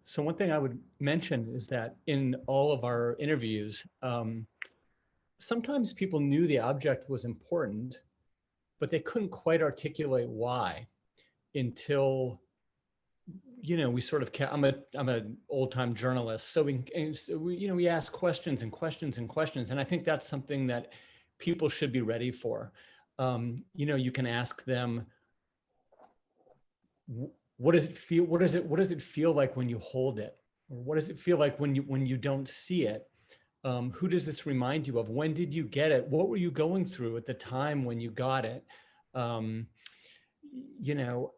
So one thing I would mention is that in all of our interviews, sometimes people knew the object was important, but they couldn't quite articulate why until, you know, we sort of, I'm an old-time journalist. So we ask questions and questions and questions. And I think that's something that people should be ready for. You know, you can ask them, what does it feel? What does it feel like when you hold it? Or what does it feel like when you don't see it? Who does this remind you of? When did you get it? What were you going through at the time when you got it? You know,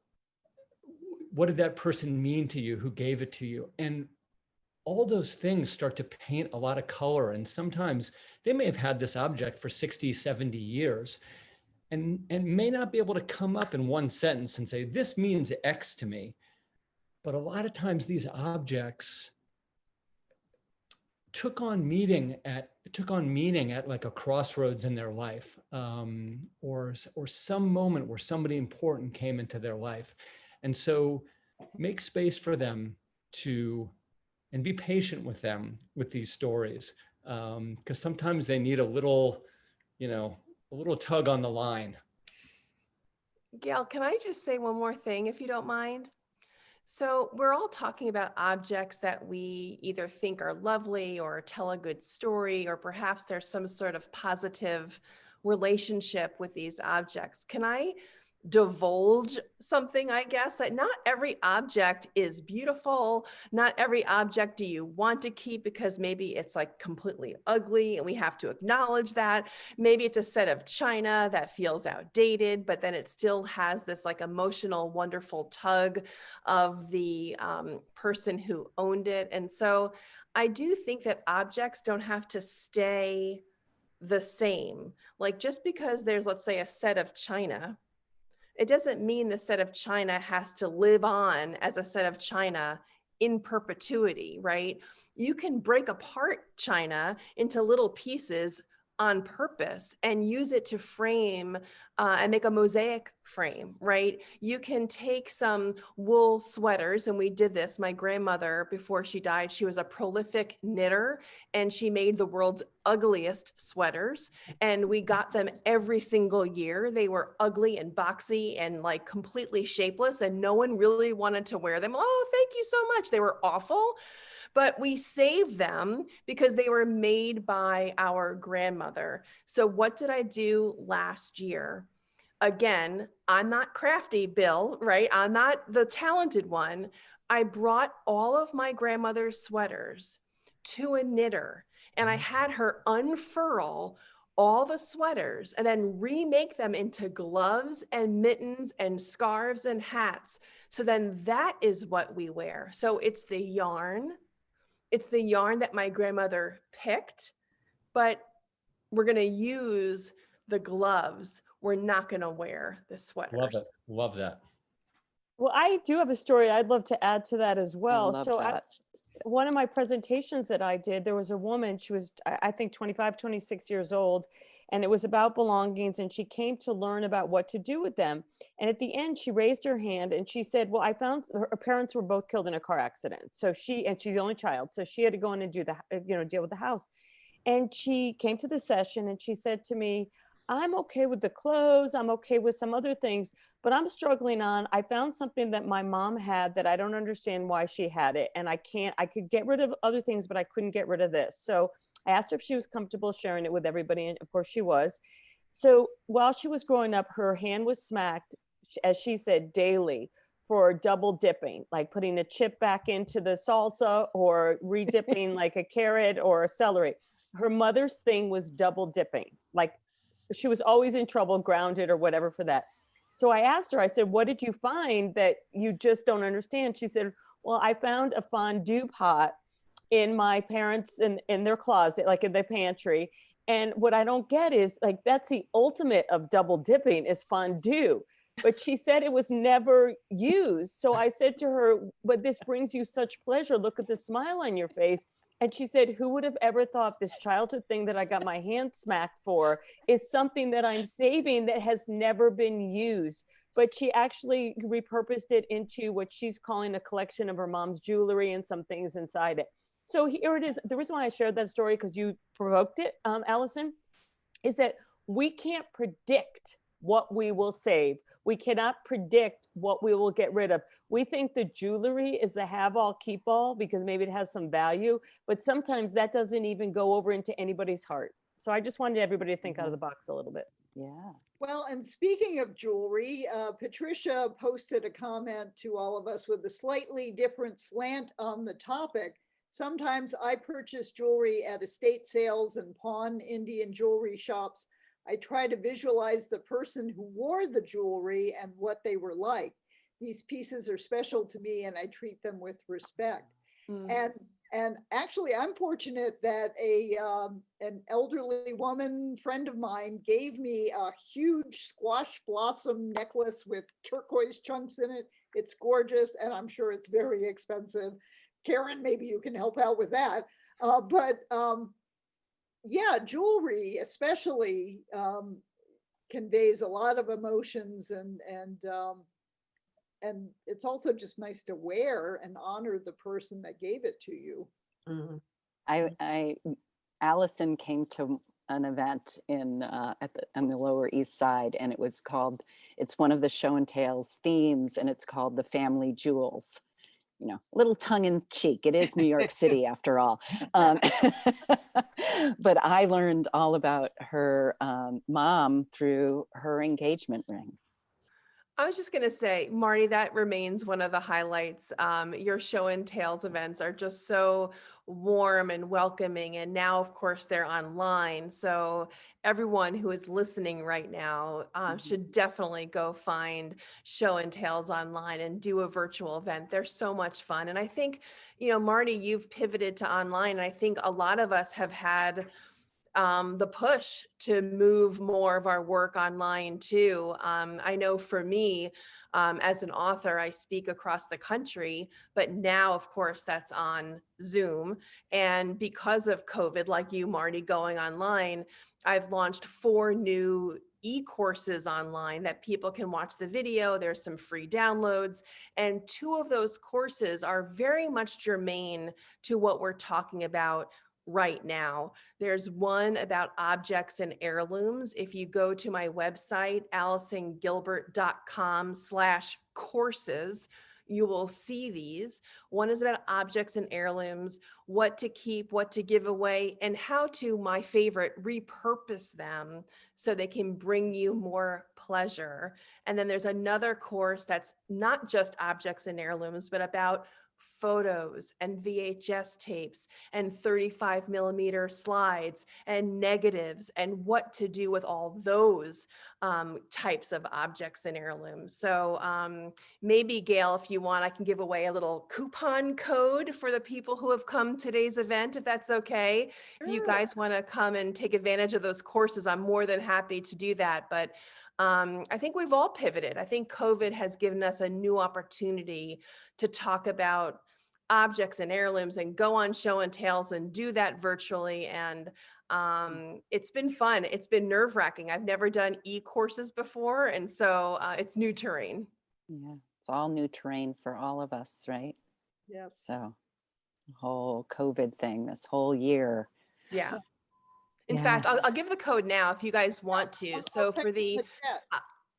what did that person mean to you who gave it to you? And all those things start to paint a lot of color. And sometimes they may have had this object for 60, 70 years and may not be able to come up in one sentence and say, this means X to me. But a lot of times these objects took on meaning at like a crossroads in their life, or some moment where somebody important came into their life. And so make space for them and be patient with them with these stories, because sometimes they need a little tug on the line. Gail, can I just say one more thing, if you don't mind? So we're all talking about objects that we either think are lovely or tell a good story, or perhaps there's some sort of positive relationship with these objects. Can I divulge something, I guess, that not every object is beautiful. Not every object do you want to keep because maybe it's like completely ugly and we have to acknowledge that. Maybe it's a set of china that feels outdated, but then it still has this like emotional, wonderful tug of the person who owned it. And so I do think that objects don't have to stay the same. Like just because there's, let's say, a set of china, it doesn't mean the set of china has to live on as a set of china in perpetuity, right? You can break apart china into little pieces on purpose and use it to frame and make a mosaic frame, right? You can take some wool sweaters, and we did this. My grandmother, before she died, she was a prolific knitter, and she made the world's ugliest sweaters, and we got them every single year. They were ugly and boxy and like completely shapeless, and no one really wanted to wear them. Oh, thank you so much. They were awful. But we saved them because they were made by our grandmother. So what did I do last year? Again, I'm not crafty, Bill, right? I'm not the talented one. I brought all of my grandmother's sweaters to a knitter, and I had her unfurl all the sweaters and then remake them into gloves and mittens and scarves and hats. So then that is what we wear. So it's the yarn. It's the yarn that my grandmother picked, but we're going to use the gloves. We're not going to wear the sweaters. Love it. Love that. Well, I do have a story I'd love to add to that as well. One of my presentations that I did, there was a woman, she was, I think 25, 26 years old, and it was about belongings, and she came to learn about what to do with them. And at the end, she raised her hand and she said, well, I found her parents were both killed in a car accident. So she's the only child. So she had to go in and do deal with the house. And she came to the session and she said to me, I'm okay with the clothes. I'm okay with some other things, but I'm struggling on, I found something that my mom had that I don't understand why she had it. And I could get rid of other things, but I couldn't get rid of this. So I asked her if she was comfortable sharing it with everybody. And of course she was. So while she was growing up, her hand was smacked, as she said, daily for double dipping, like putting a chip back into the salsa or re-dipping like a carrot or a celery. Her mother's thing was double dipping. Like she was always in trouble, grounded or whatever for that. So I asked her, I said, what did you find that you just don't understand? She said, well, I found a fondue pot in my parents in their closet, like in their pantry. And what I don't get is like, that's the ultimate of double dipping is fondue. but she said it was never used. So I said to her, but this brings you such pleasure. Look at the smile on your face. And she said, who would have ever thought this childhood thing that I got my hand smacked for is something that I'm saving that has never been used. But she actually repurposed it into what she's calling a collection of her mom's jewelry and some things inside it. So here it is. The reason why I shared that story, because you provoked it, Allison, is that we can't predict what we will save. We cannot predict what we will get rid of. We think the jewelry is the have all, keep all, because maybe it has some value, but sometimes that doesn't even go over into anybody's heart. So I just wanted everybody to think out of the box a little bit. Yeah. Well, and speaking of jewelry, Patricia posted a comment to all of us with a slightly different slant on the topic. Sometimes I purchase jewelry at estate sales and pawn Indian jewelry shops. I try to visualize the person who wore the jewelry and what they were like. These pieces are special to me and I treat them with respect. And actually, I'm fortunate that an elderly woman friend of mine gave me a huge squash blossom necklace with turquoise chunks in it. It's gorgeous, and I'm sure it's very expensive. Karen, maybe you can help out with that. Yeah, jewelry especially conveys a lot of emotions, and it's also just nice to wear and honor the person that gave it to you. Allison came to an event on the Lower East Side, and it's one of the show and tells themes, and it's called the Family Jewels. You know, a little tongue in cheek. It is New York City after all. But I learned all about her mom through her engagement ring. I was just going to say, Martie, that remains one of the highlights. Your show and tales events are just so warm and welcoming. And now, of course, they're online. So everyone who is listening right now should definitely go find show and tales online and do a virtual event. They're so much fun. And I think, Martie, you've pivoted to online. And I think a lot of us have had the push to move more of our work online too. I know for me, as an author, I speak across the country, but now of course that's on Zoom. And because of COVID, like you, Martie, going online, I've launched 4 new e-courses online that people can watch the video. There's some free downloads, and 2 of those courses are very much germane to what we're talking about right now. There's one about objects and heirlooms. If you go to my website, AllisonGilbert.com/courses, you will see these. One is about objects and heirlooms, what to keep, what to give away, and how to, my favorite, repurpose them so they can bring you more pleasure. And then there's another course that's not just objects and heirlooms, but about photos and VHS tapes and 35mm slides and negatives and what to do with all those types of objects and heirlooms. So maybe, Gail, if you want, I can give away a little coupon code for the people who have come today's event, if that's okay. Sure. If you guys want to come and take advantage of those courses, I'm more than happy to do that. But I think we've all pivoted. I think COVID has given us a new opportunity to talk about objects and heirlooms and go on show and tales and do that virtually. And it's been fun. It's been nerve-wracking. I've never done e-courses before. And so it's new terrain. Yeah, it's all new terrain for all of us, right? Yes. So the whole COVID thing, this whole year. Yeah. In fact, I'll give the code now if you guys want to. So for the,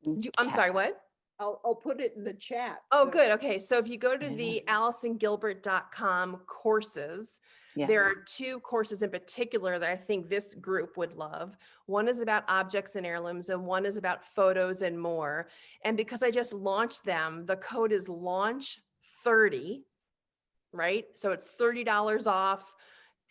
I'm sorry, what? I'll put it in the chat. Oh, so. Good. Okay. So if you go to the AllisonGilbert.com courses, there are 2 courses in particular that I think this group would love. One is about objects and heirlooms, and one is about photos and more. And because I just launched them, the code is launch30, right? So it's $30 off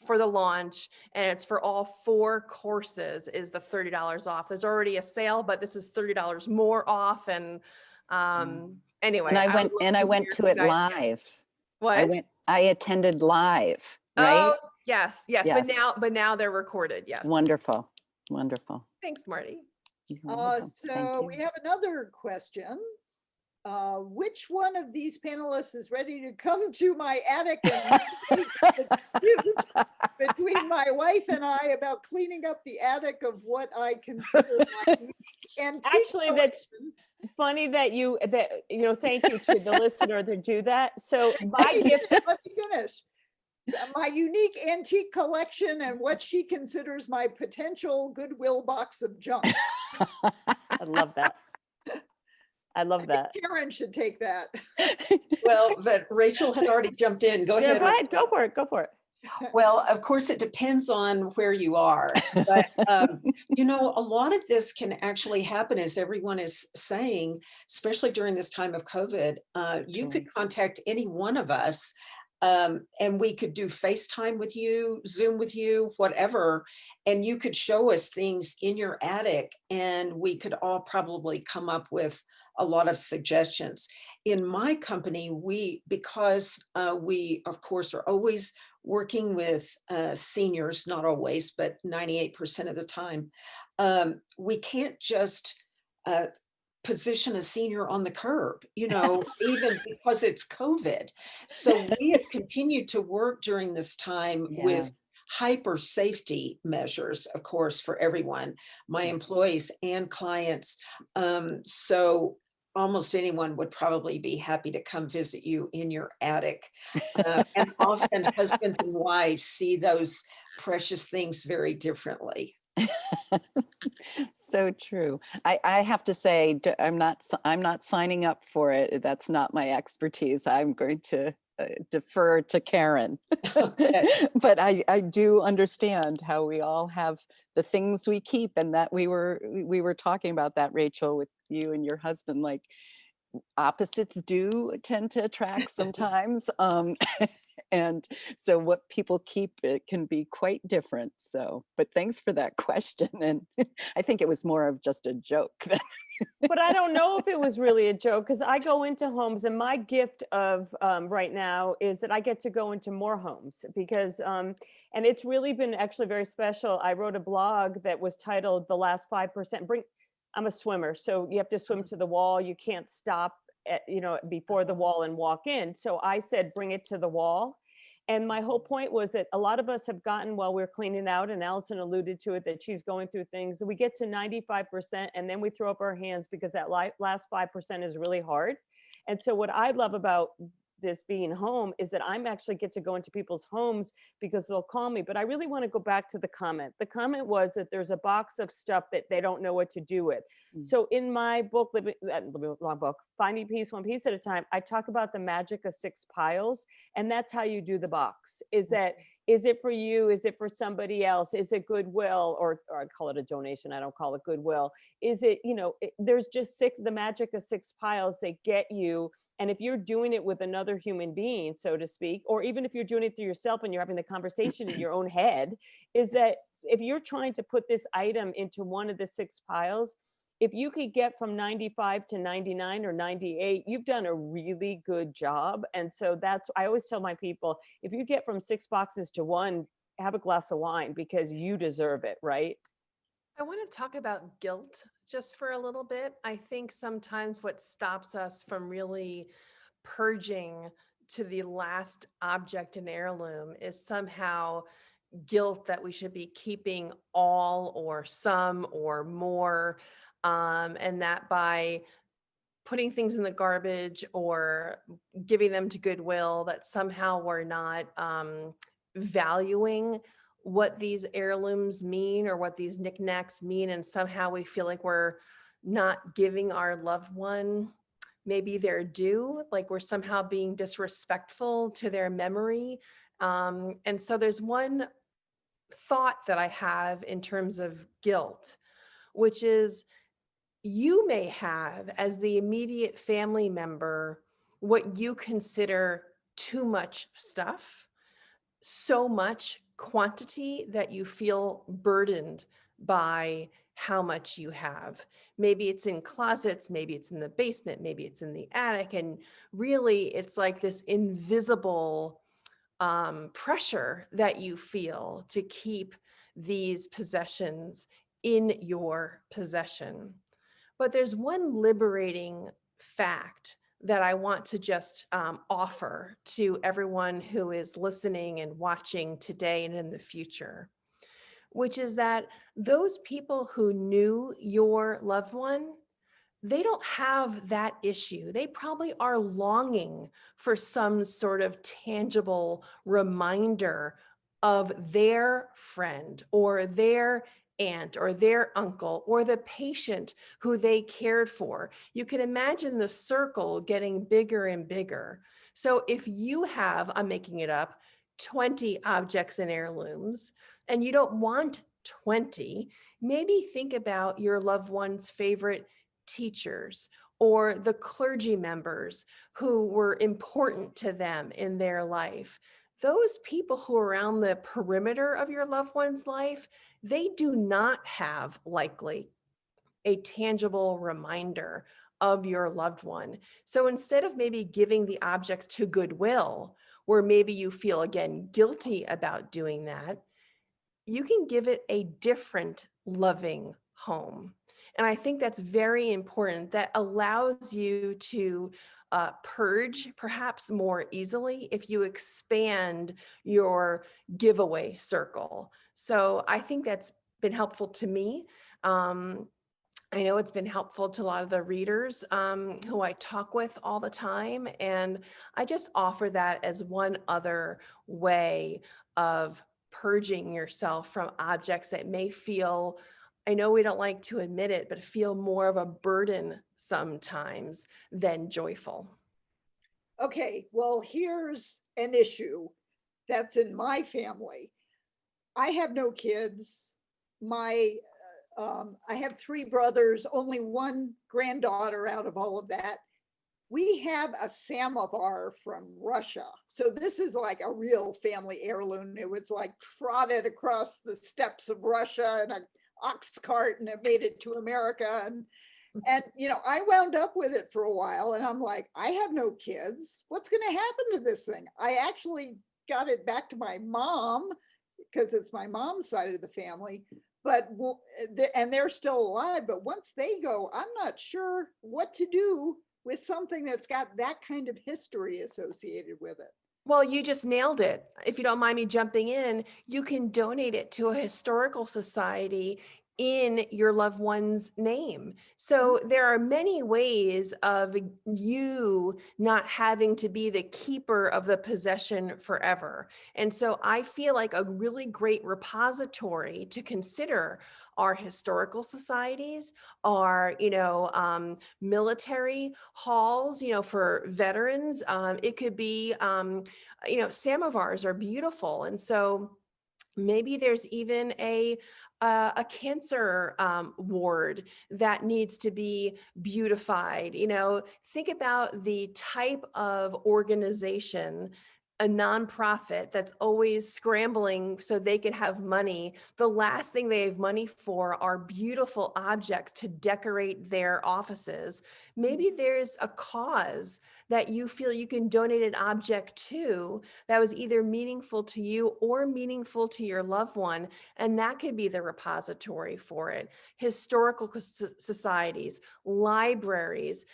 for the launch, and it's for all 4 courses is the $30 off. There's already a sale, but this is $30 more off. And anyway, and I went to it live. What? I attended live, right? Oh, yes. But now they're recorded. Yes. Wonderful. Thanks, Martie. You're welcome. Thank So you. we have another question. Which one of these panelists is ready to come to my attic and mediate the dispute between my wife and I about cleaning up the attic of what I consider my unique antique Actually, that's collection? funny that you thank you to the listener to do that. So my Wait a gift, minute, let me finish. My unique antique collection and what she considers my potential Goodwill box of junk. I love that. I love that. Karen should take that. Well, but Rachel had already jumped in. Go Yeah, ahead. go ahead, go for it, go for it. Well, of course, it depends on where you are. But, you know, a lot of this can actually happen, as everyone is saying, especially during this time of COVID. You could contact any one of us, and we could do FaceTime with you, Zoom with you, whatever. And you could show us things in your attic, and we could all probably come up with a lot of suggestions. In my company, because we, of course, are always working with seniors, not always, but 98% of the time, we can't just position a senior on the curb, you know, even because it's COVID. So we have continued to work during this time with hyper safety measures, of course, for everyone, my employees and clients. So almost anyone would probably be happy to come visit you in your attic. And often husbands and wives see those precious things very differently. So true. I have to say, I'm not signing up for it. That's not my expertise. I'm going to defer to Karen. Okay. But I do understand how we all have the things we keep, and that we were talking about that, Rachel, with you and your husband, like opposites do tend to attract sometimes. And so what people keep, it can be quite different. So, but thanks for that question. And I think it was more of just a joke. But I don't know if it was really a joke, because I go into homes, and my gift of right now is that I get to go into more homes, because and it's really been actually very special. I wrote a blog that was titled "The Last 5%." I'm a swimmer, so you have to swim to the wall. You can't stop at, before the wall and walk in. So I said, bring it to the wall. And my whole point was that a lot of us have gotten, while we're cleaning out, and Allison alluded to it, that she's going through things, we get to 95% and then we throw up our hands, because that last 5% is really hard. And so what I love about this being home is that I'm actually get to go into people's homes, because they'll call me. But I really want to go back to the comment. The comment was that there's a box of stuff that they don't know what to do with. So in my book, long book, Finding Peace One Piece at a Time, I talk about the magic of 6 piles. And that's how you do the box. Is it for you? Is it for somebody else? Is it goodwill? Or I call it a donation. I don't call it goodwill. Is it, there's just the magic of 6 piles that get you. And if you're doing it with another human being, so to speak, or even if you're doing it through yourself and you're having the conversation in your own head, is that if you're trying to put this item into one of the 6 piles, if you could get from 95 to 99 or 98, you've done a really good job. And so I always tell my people, if you get from 6 boxes to 1, have a glass of wine, because you deserve it, right? I want to talk about guilt just for a little bit. I think sometimes what stops us from really purging to the last object in heirloom is somehow guilt that we should be keeping all or some or more, and that by putting things in the garbage or giving them to Goodwill, that somehow we're not valuing what these heirlooms mean or what these knickknacks mean, and somehow we feel like we're not giving our loved one maybe their due, like we're somehow being disrespectful to their memory. And so there's one thought that I have in terms of guilt, which is you may have, as the immediate family member, what you consider too much stuff, so much quantity that you feel burdened by how much you have. Maybe it's in closets, maybe it's in the basement, maybe it's in the attic. And really, it's like this invisible pressure that you feel to keep these possessions in your possession. But there's one liberating fact that I want to just offer to everyone who is listening and watching today and in the future, which is that those people who knew your loved one, they don't have that issue. They probably are longing for some sort of tangible reminder of their friend or their aunt or their uncle or the patient who they cared for. You can imagine the circle getting bigger and bigger. So if you have, I'm making it up, 20 objects and heirlooms, and you don't want 20, maybe think about your loved one's favorite teachers or the clergy members who were important to them in their life. Those people who are around the perimeter of your loved one's life, they do not have likely a tangible reminder of your loved one. So instead of maybe giving the objects to Goodwill, where maybe you feel again guilty about doing that, you can give it a different loving home. And I think that's very important. That allows you to purge perhaps more easily if you expand your giveaway circle. So I think that's been helpful to me. I know it's been helpful to a lot of the readers who I talk with all the time. And I just offer that as one other way of purging yourself from objects that may feel, I know we don't like to admit it, but feel more of a burden sometimes than joyful. Okay, well, here's an issue that's in my family. I have no kids. I have 3 brothers, only 1 granddaughter out of all of that. We have a samovar from Russia. So this is like a real family heirloom. It was like trotted across the steppes of Russia in an ox cart, and it made it to America. And I wound up with it for a while, and I'm like, I have no kids. What's going to happen to this thing? I actually got it back to my mom because it's my mom's side of the family. And they're still alive. But once they go, I'm not sure what to do with something that's got that kind of history associated with it. Well, you just nailed it. If you don't mind me jumping in, you can donate it to a historical society in your loved one's name. So there are many ways of you not having to be the keeper of the possession forever. And so I feel like a really great repository to consider are historical societies, are, military halls, for veterans. It could be, samovars are beautiful. And so maybe there's even a cancer ward that needs to be beautified. Think about the type of organization, a nonprofit that's always scrambling so they can have money. The last thing they have money for are beautiful objects to decorate their offices. Maybe there's a cause that you feel you can donate an object to that was either meaningful to you or meaningful to your loved one, and that could be the repository for it. Historical societies, libraries,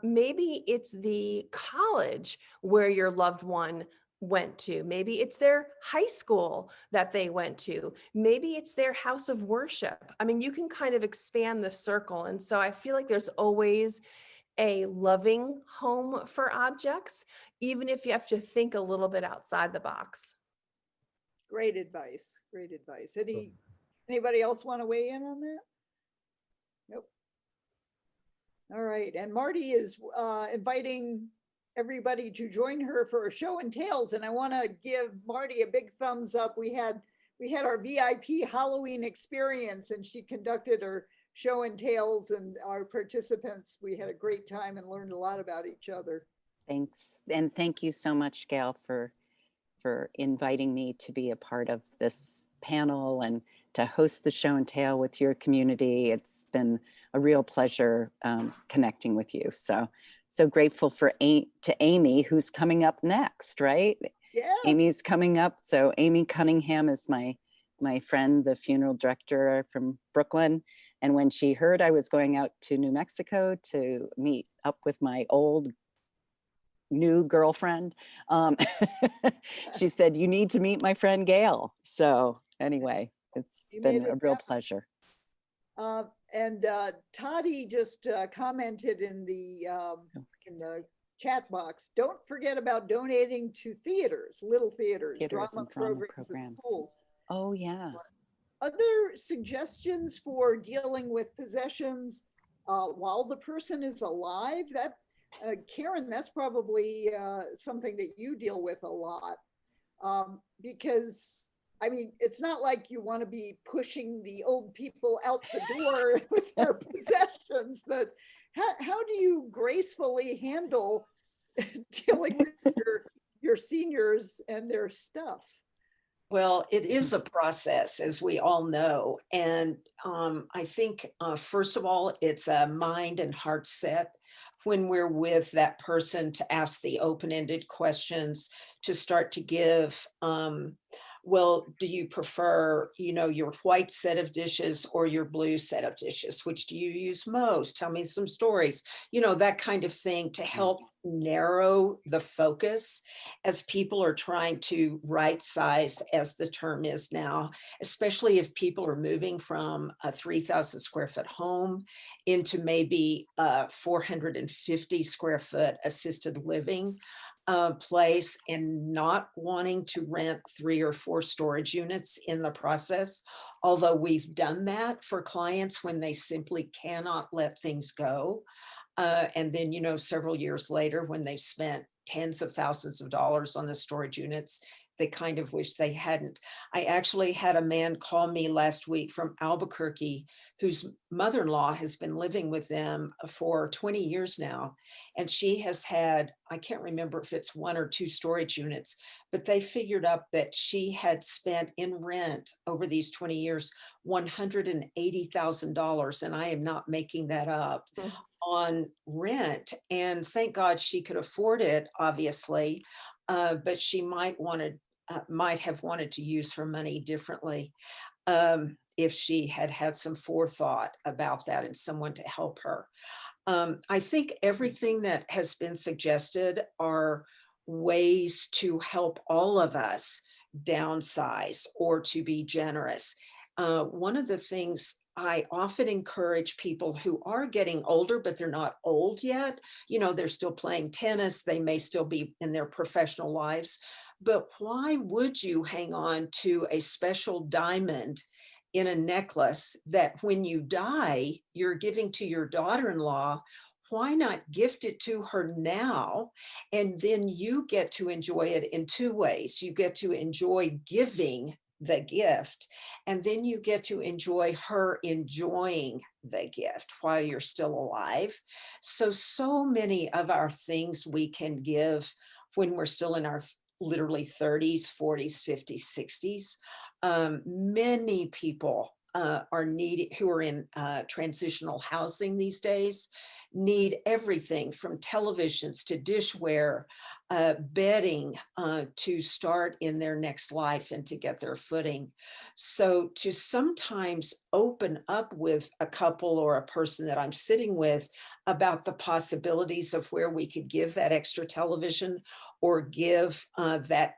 maybe it's the college where your loved one went to. Maybe it's their high school that they went to. Maybe it's their house of worship. I mean, you can kind of expand the circle. And so I feel like there's always a loving home for objects, even if you have to think a little bit outside the box. Great advice. Great advice. Anybody else want to weigh in on that? Nope. All right. And Martie is inviting everybody to join her for a show and tales. And I want to give Martie a big thumbs up. We had our VIP Halloween experience, and she conducted her show and tales, and our participants, we had a great time and learned a lot about each other. Thanks. And thank you so much, Gail, for inviting me to be a part of this panel and to host the show and tell with your community. It's been a real pleasure connecting with you. So grateful to Amy, who's coming up next, right? Yes. Amy's coming up. So Amy Cunningham is my my friend, the funeral director from Brooklyn. And when she heard I was going out to New Mexico to meet up with my old new girlfriend, she said, you need to meet my friend Gail. So anyway, it's You been made it a real happen. pleasure. And Toddy just commented in the chat box, don't forget about donating to theaters, little theaters, Theaters drama and drama programs at programs. schools. Oh yeah. Other suggestions for dealing with possessions while the person is alive? That Karen, that's probably something that you deal with a lot, because I mean, it's not like you want to be pushing the old people out the door with their possessions, but how do you gracefully handle dealing with your seniors and their stuff? Well, it is a process, as we all know. And I think, first of all, it's a mind and heart set when we're with that person to ask the open-ended questions, to start to give, well, do you prefer, your white set of dishes or your blue set of dishes? Which do you use most? Tell me some stories, that kind of thing, to help narrow the focus as people are trying to right size, as the term is now, especially if people are moving from a 3,000 square foot home into maybe a 450 square foot assisted living place, and not wanting to rent 3 or 4 storage units in the process. Although we've done that for clients when they simply cannot let things go. And then, several years later, when they've spent tens of thousands of dollars on the storage units, they kind of wish they hadn't. I actually had a man call me last week from Albuquerque, whose mother-in-law has been living with them for 20 years now. And she has had, I can't remember if it's 1 or 2 storage units, but they figured up that she had spent in rent over these 20 years, $180,000. And I am not making that up. On rent. And thank God she could afford it, obviously, but she might have wanted to use her money differently if she had had some forethought about that and someone to help her. I think everything that has been suggested are ways to help all of us downsize or to be generous. One of the things I often encourage people who are getting older, but they're not old yet, they're still playing tennis, they may still be in their professional lives, but why would you hang on to a special diamond in a necklace that when you die, you're giving to your daughter-in-law? Why not gift it to her now? And then you get to enjoy it in 2 ways. You get to enjoy giving the gift, and then you get to enjoy her enjoying the gift while you're still alive. So many of our things we can give when we're still in our literally 30s, 40s, 50s, 60s. Many people are needed who are in transitional housing these days need everything from televisions to dishware, bedding to start in their next life and to get their footing. So to sometimes open up with a couple or a person that I'm sitting with about the possibilities of where we could give that extra television or give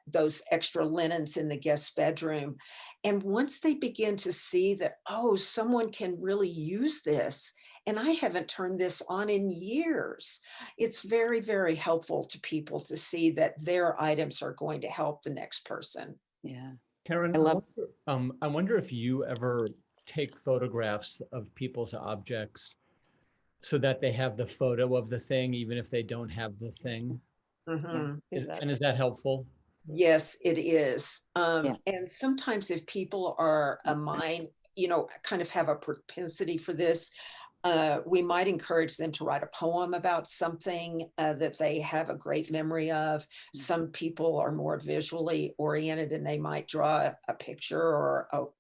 those extra linens in the guest bedroom. And once they begin to see that, oh, someone can really use this, and I haven't turned this on in years, it's very, very helpful to people to see that their items are going to help the next person. Yeah. Karen, I wonder if you ever take photographs of people's objects so that they have the photo of the thing, even if they don't have the thing. Mm-hmm. Is that helpful? Yes, it is. Yeah. And sometimes if people are a mind, kind of have a propensity for this, we might encourage them to write a poem about something that they have a great memory of. Some people are more visually oriented and they might draw a picture or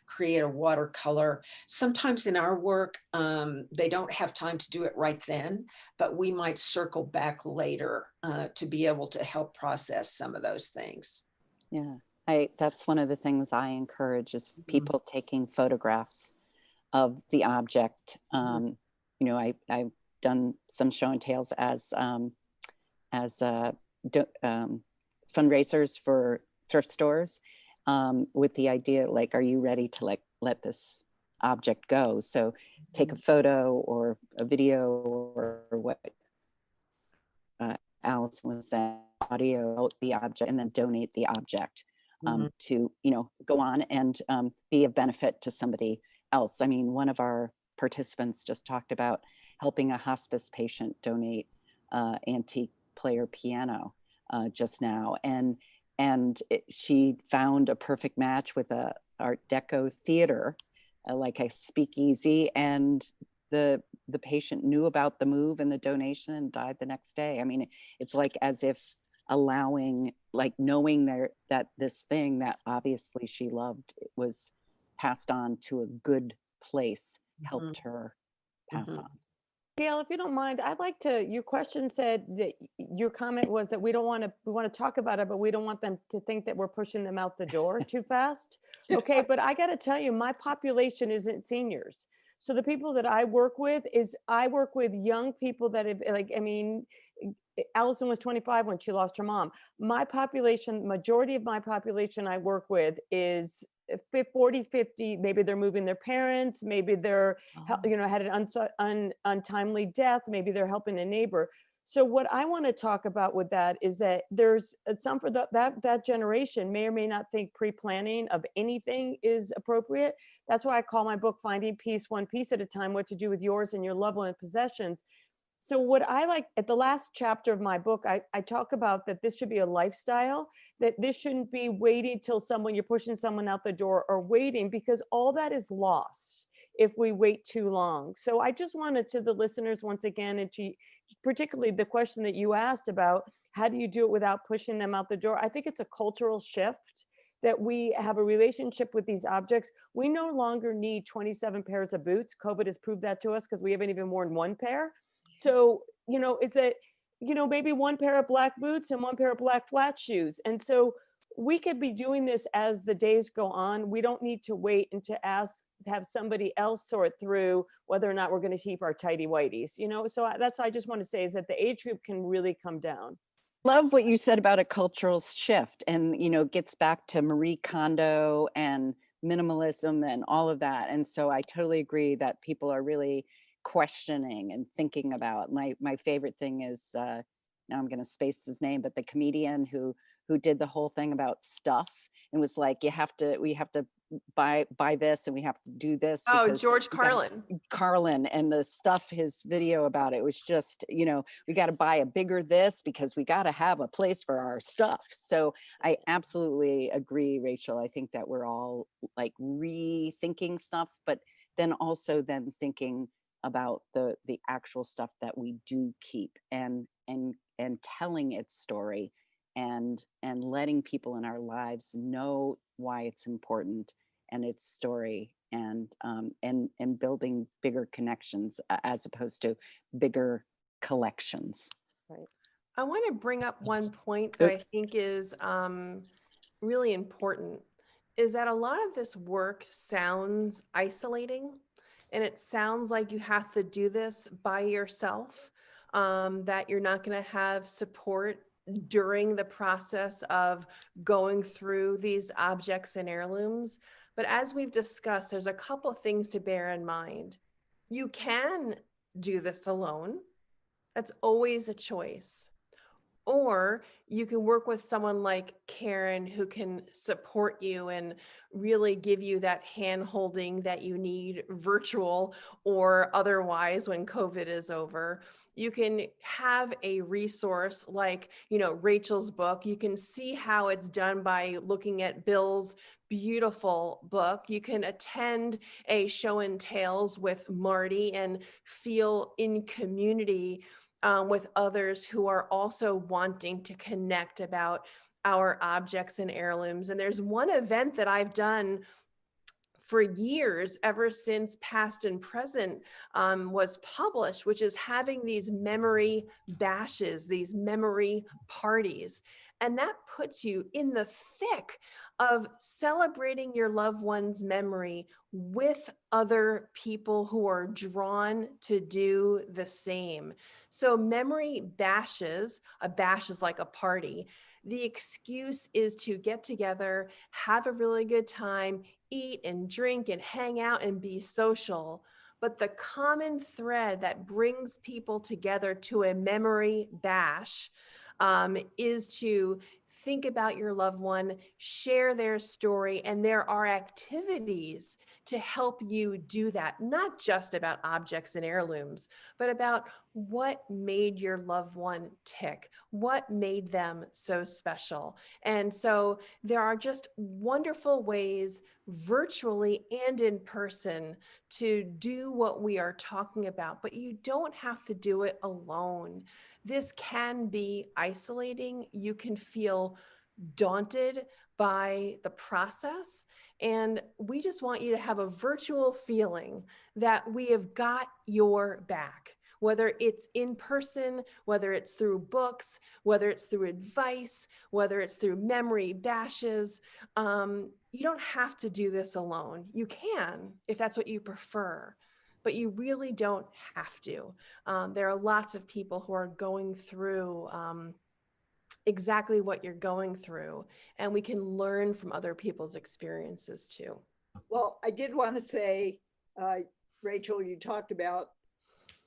create a watercolor. Sometimes in our work, they don't have time to do it right then, but we might circle back later to be able to help process some of those things. Yeah. That's one of the things I encourage is people taking photographs of the object. I've done some show and tells as fundraisers for thrift stores, with the idea, like, are you ready to let this object go? So take a photo or a video or what Allison was saying, audio the object, and then donate the object to go on and be of benefit to somebody else. I mean, one of our participants just talked about helping a hospice patient donate antique player piano just now, and she found a perfect match with a Art Deco theater, like a speakeasy, and the patient knew about the move and the donation and died the next day. I mean, it's like as if allowing, like, knowing that this thing that obviously she loved was passed on to a good place, helped her pass on. Gail, if you don't mind, I'd like to, your question said that your comment was that we want to talk about it, but we don't want them to think that we're pushing them out the door too fast. Okay, but I got to tell you, my population isn't seniors. So the people that I work with young people that have, like, I mean, Allison was 25 when she lost her mom. My population, majority of my population I work with is 40, 50, maybe they're moving their parents, maybe they're, had an untimely death, maybe they're helping a neighbor. So what I want to talk about with that is that there's some for that generation may or may not think pre-planning of anything is appropriate. That's why I call my book Finding Peace One Piece at a Time, What to Do with Yours and Your Loved One Possessions. So what I like at the last chapter of my book, I talk about that this should be a lifestyle, that this shouldn't be waiting till you're pushing someone out the door or waiting, because all that is lost if we wait too long. So I just wanted to the listeners once again, and particularly the question that you asked about, how do you do it without pushing them out the door? I think it's a cultural shift that we have a relationship with these objects. We no longer need 27 pairs of boots. COVID has proved that to us because we haven't even worn one pair. So, it's maybe one pair of black boots and one pair of black flat shoes. And so we could be doing this as the days go on. We don't need to wait and to have somebody else sort through whether or not we're going to keep our tidy whities, So I just want to say is that the age group can really come down. Love what you said about a cultural shift, and, gets back to Marie Kondo and minimalism and all of that. And so I totally agree that people are really questioning and thinking about. My favorite thing is now I'm going to space his name, but the comedian who did the whole thing about stuff and was like, we have to buy this and we have to do this. Oh, George Carlin. And the stuff, his video about it was just, we got to buy a bigger this because we got to have a place for our stuff. So I absolutely agree, Rachel. I think that we're all like rethinking stuff, but then also thinking about the actual stuff that we do keep and telling its story and letting people in our lives know why it's important and its story, and building bigger connections as opposed to bigger collections. Right. I want to bring up one point that I think is really important, is that a lot of this work sounds isolating. And it sounds like you have to do this by yourself, that you're not going to have support during the process of going through these objects and heirlooms. But as we've discussed, there's a couple of things to bear in mind. You can do this alone. That's always a choice. Or you can work with someone like Karen who can support you and really give you that hand holding that you need, virtual or otherwise, when COVID is over. You can have a resource like, Rachel's book. You can see how it's done by looking at Bill's beautiful book. You can attend a show and tales with Martie and feel in community with others who are also wanting to connect about our objects and heirlooms. And there's one event that I've done for years, ever since Past and Present was published, which is having these memory bashes, these memory parties. And that puts you in the thick of celebrating your loved one's memory with other people who are drawn to do the same. So memory bashes, a bash is like a party. The excuse is to get together, have a really good time, eat and drink and hang out and be social. But the common thread that brings people together to a memory bash is to think about your loved one, share their story, and there are activities to help you do that, not just about objects and heirlooms, but about what made your loved one tick, what made them so special. And so there are just wonderful ways, virtually and in person, to do what we are talking about, but you don't have to do it alone. This can be isolating. You can feel daunted by the process. And we just want you to have a virtual feeling that we have got your back, whether it's in person, whether it's through books, whether it's through advice, whether it's through memory bashes. You don't have to do this alone. You can, if that's what you prefer, but you really don't have to. There are lots of people who are going through exactly what you're going through, and we can learn from other people's experiences too. Well, I did want to say, Rachel, you talked about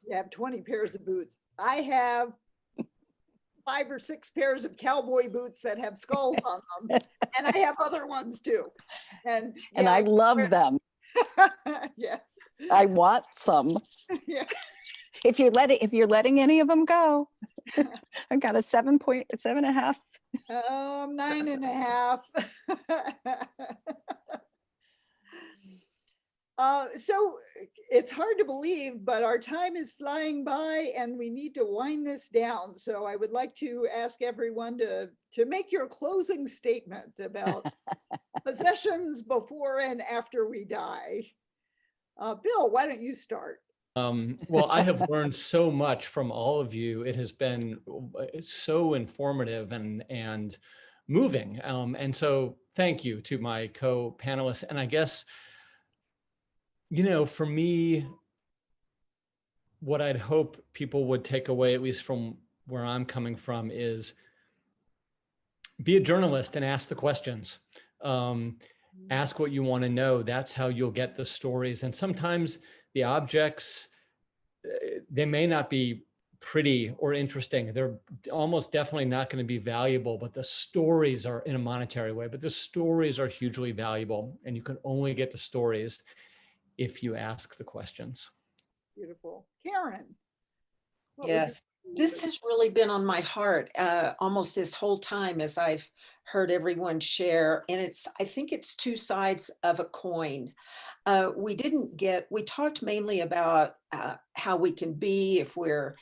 you have 20 pairs of boots. I have 5 or 6 pairs of cowboy boots that have skulls on them, and I have other ones too. And yeah, I love them. Yes. I want some. Yeah. If you're letting any of them go, I've got a 7.5. Oh, 9.5. So it's hard to believe, but our time is flying by and we need to wind this down. So I would like to ask everyone to make your closing statement about possessions before and after we die. Bill, why don't you start? Well, I have learned so much from all of you. It has been so informative and moving. And so thank you to my co-panelists. And I guess, for me, what I'd hope people would take away, at least from where I'm coming from, is be a journalist and ask the questions. Ask what you want to know. That's how you'll get the stories. And sometimes the objects, they may not be pretty or interesting. They're almost definitely not going to be valuable, but the stories are, in a monetary way, but the stories are hugely valuable. And you can only get the stories if you ask the questions. Beautiful. Karen. Yes, this has really been on my heart almost this whole time as I've heard everyone share. And I think it's two sides of a coin. We talked mainly about how we can be if we're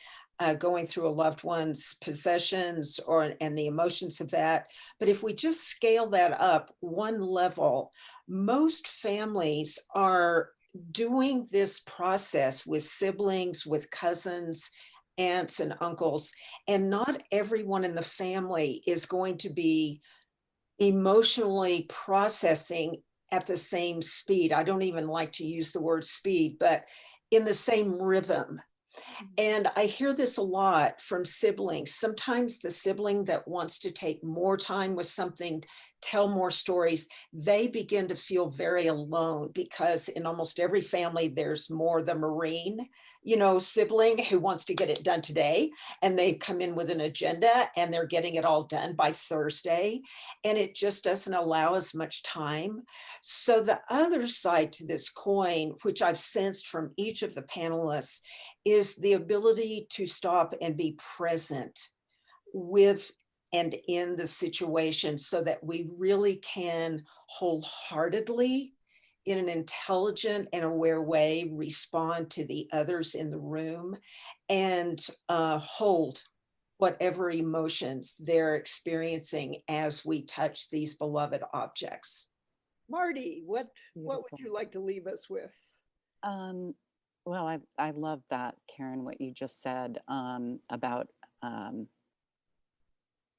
going through a loved one's possessions and the emotions of that. But if we just scale that up one level, most families are doing this process with siblings, with cousins, aunts and uncles, and not everyone in the family is going to be emotionally processing at the same speed. I don't even like to use the word speed, but in the same rhythm. And I hear this a lot from siblings. Sometimes the sibling that wants to take more time with something, tell more stories, they begin to feel very alone because in almost every family, there's more the Marine, sibling who wants to get it done today. And they come in with an agenda and they're getting it all done by Thursday. And it just doesn't allow as much time. So the other side to this coin, which I've sensed from each of the panelists, is the ability to stop and be present with and in the situation so that we really can wholeheartedly, in an intelligent and aware way, respond to the others in the room and hold whatever emotions they're experiencing as we touch these beloved objects. Martie, what would Beautiful. you like to leave us with? Well, I love that, Karen, what you just said about,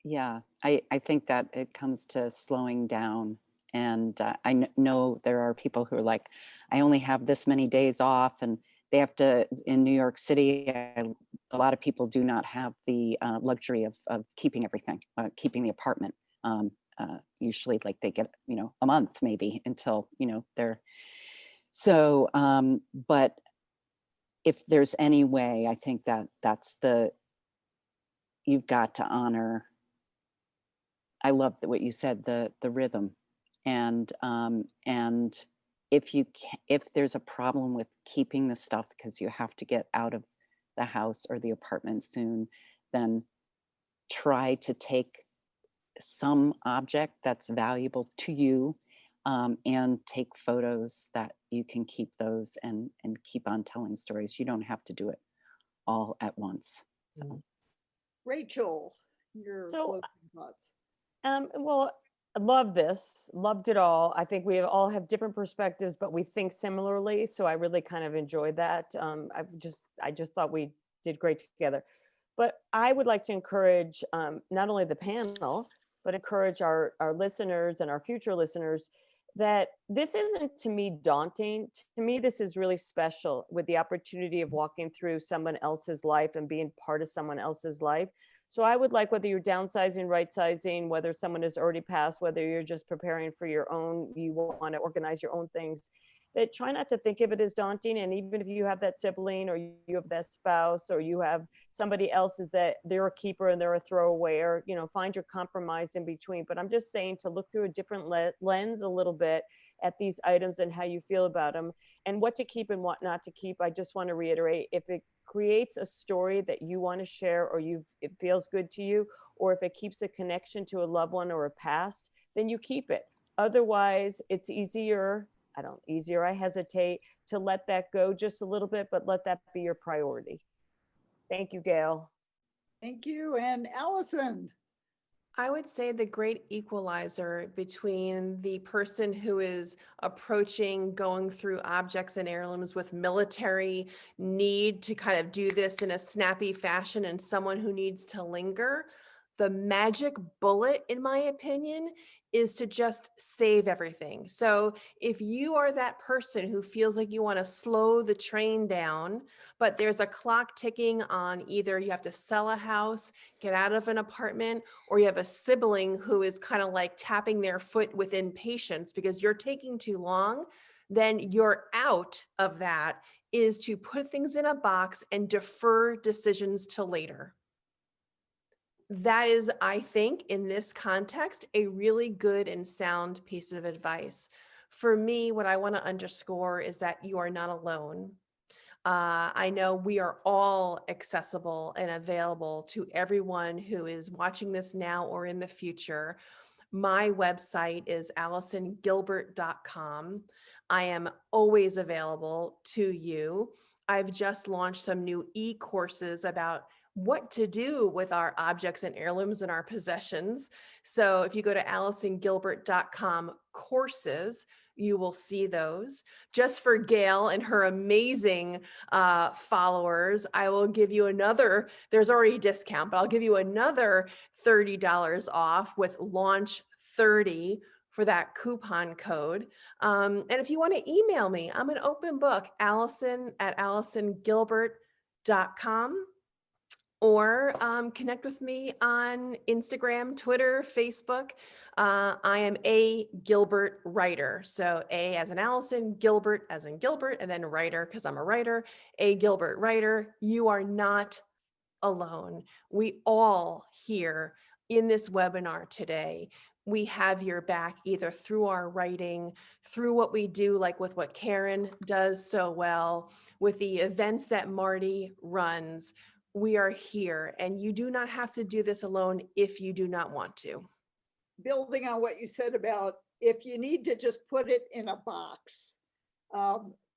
yeah, I think that it comes to slowing down. And I know there are people who are like, I only have this many days off, and they have to, in New York City, a lot of people do not have the luxury of keeping everything, keeping the apartment. Usually like they get, a month maybe until, they're, so, but if there's any way, I think that's you've got to honor. I love what you said, the rhythm, and if there's a problem with keeping the stuff because you have to get out of the house or the apartment soon, then try to take some object that's valuable to you, and take photos that you can keep those and keep on telling stories. You don't have to do it all at once. So. Rachel, your closing thoughts. Well, I love this, loved it all. I think we all have different perspectives, but we think similarly. So I really kind of enjoyed that. I just thought we did great together. But I would like to encourage not only the panel, but encourage our listeners and our future listeners that this isn't, to me, daunting. To me, this is really special, with the opportunity of walking through someone else's life and being part of someone else's life. So I would like, whether you're downsizing, right sizing, whether someone has already passed, whether you're just preparing for your own, you want to organize your own things, that try not to think of it as daunting. And even if you have that sibling, or you have that spouse, or you have somebody else is that they're a keeper and they're a throwaway, or, find your compromise in between. But I'm just saying to look through a different lens a little bit at these items and how you feel about them, and what to keep and what not to keep. I just want to reiterate, if it creates a story that you want to share, or it feels good to you, or if it keeps a connection to a loved one or a past, then you keep it. Otherwise, it's I hesitate to let that go just a little bit, but let that be your priority. Thank you, Gail. Thank you. And Allison. I would say the great equalizer between the person who is approaching going through objects and heirlooms with military need to kind of do this in a snappy fashion, and someone who needs to linger, the magic bullet, in my opinion, is to just save everything. So if you are that person who feels like you want to slow the train down, but there's a clock ticking on either you have to sell a house, get out of an apartment, or you have a sibling who is kind of like tapping their foot with impatience because you're taking too long, then your out of that is to put things in a box and defer decisions till later. That is, I think, in this context, a really good and sound piece of advice. For me, what I want to underscore is that you are not alone. I know we are all accessible and available to everyone who is watching this now or in the future. My website is AllisonGilbert.com. I am always available to you. I've just launched some new e-courses about what to do with our objects and heirlooms and our possessions. So if you go to AllisonGilbert.com courses, you will see those. Just for Gail and her amazing followers, I will give you another, there's already a discount, but I'll give you another $30 off with launch 30 for that coupon code. And if you want to email me, I'm an open book, Allison@AllisonGilbert.com. Or connect with me on Instagram, Twitter, Facebook. I am a Gilbert writer. So A as in Allison, Gilbert as in Gilbert, and then writer because I'm a writer, a Gilbert writer. You are not alone. We all here in this webinar today, we have your back either through our writing, through what we do, like with what Karen does so well, with the events that Martie runs. We are here, and you do not have to do this alone if you do not want to. Building on what you said about if you need to just put it in a box.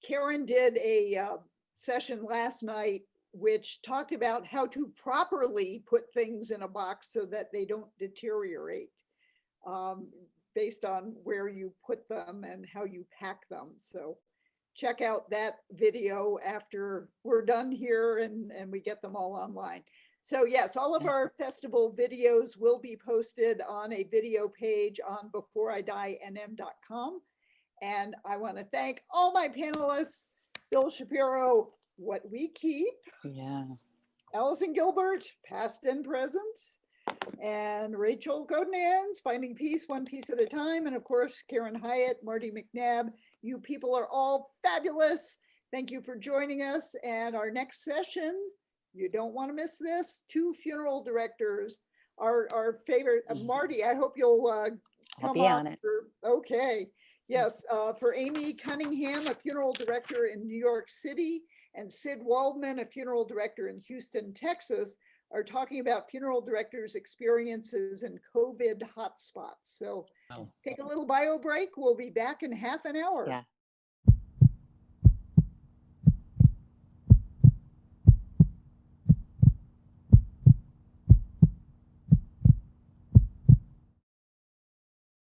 Karen did a session last night which talked about how to properly put things in a box so that they don't deteriorate. based on where you put them and how you pack them. So check out that video after we're done here and we get them all online. So yes, all of our festival videos will be posted on a video page on beforeidinm.com. And I want to thank all my panelists, Bill Shapiro, What We Keep, Yeah. Allison Gilbert, past and present, and Rachel Kodanaz, Finding Peace, One Piece at a Time, and of course, Karen Hyatt, Martie McNabb. You people are all fabulous. Thank you for joining us. And our next session, you don't want to miss this, 2 funeral directors, our favorite, Martie, I hope you'll come be on. on it. Okay. Yes, for Amy Cunningham, a funeral director in New York City, and Sid Waldman, a funeral director in Houston, Texas, are talking about funeral directors' experiences in COVID hotspots. So take a little bio break. We'll be back in half an hour. Yeah.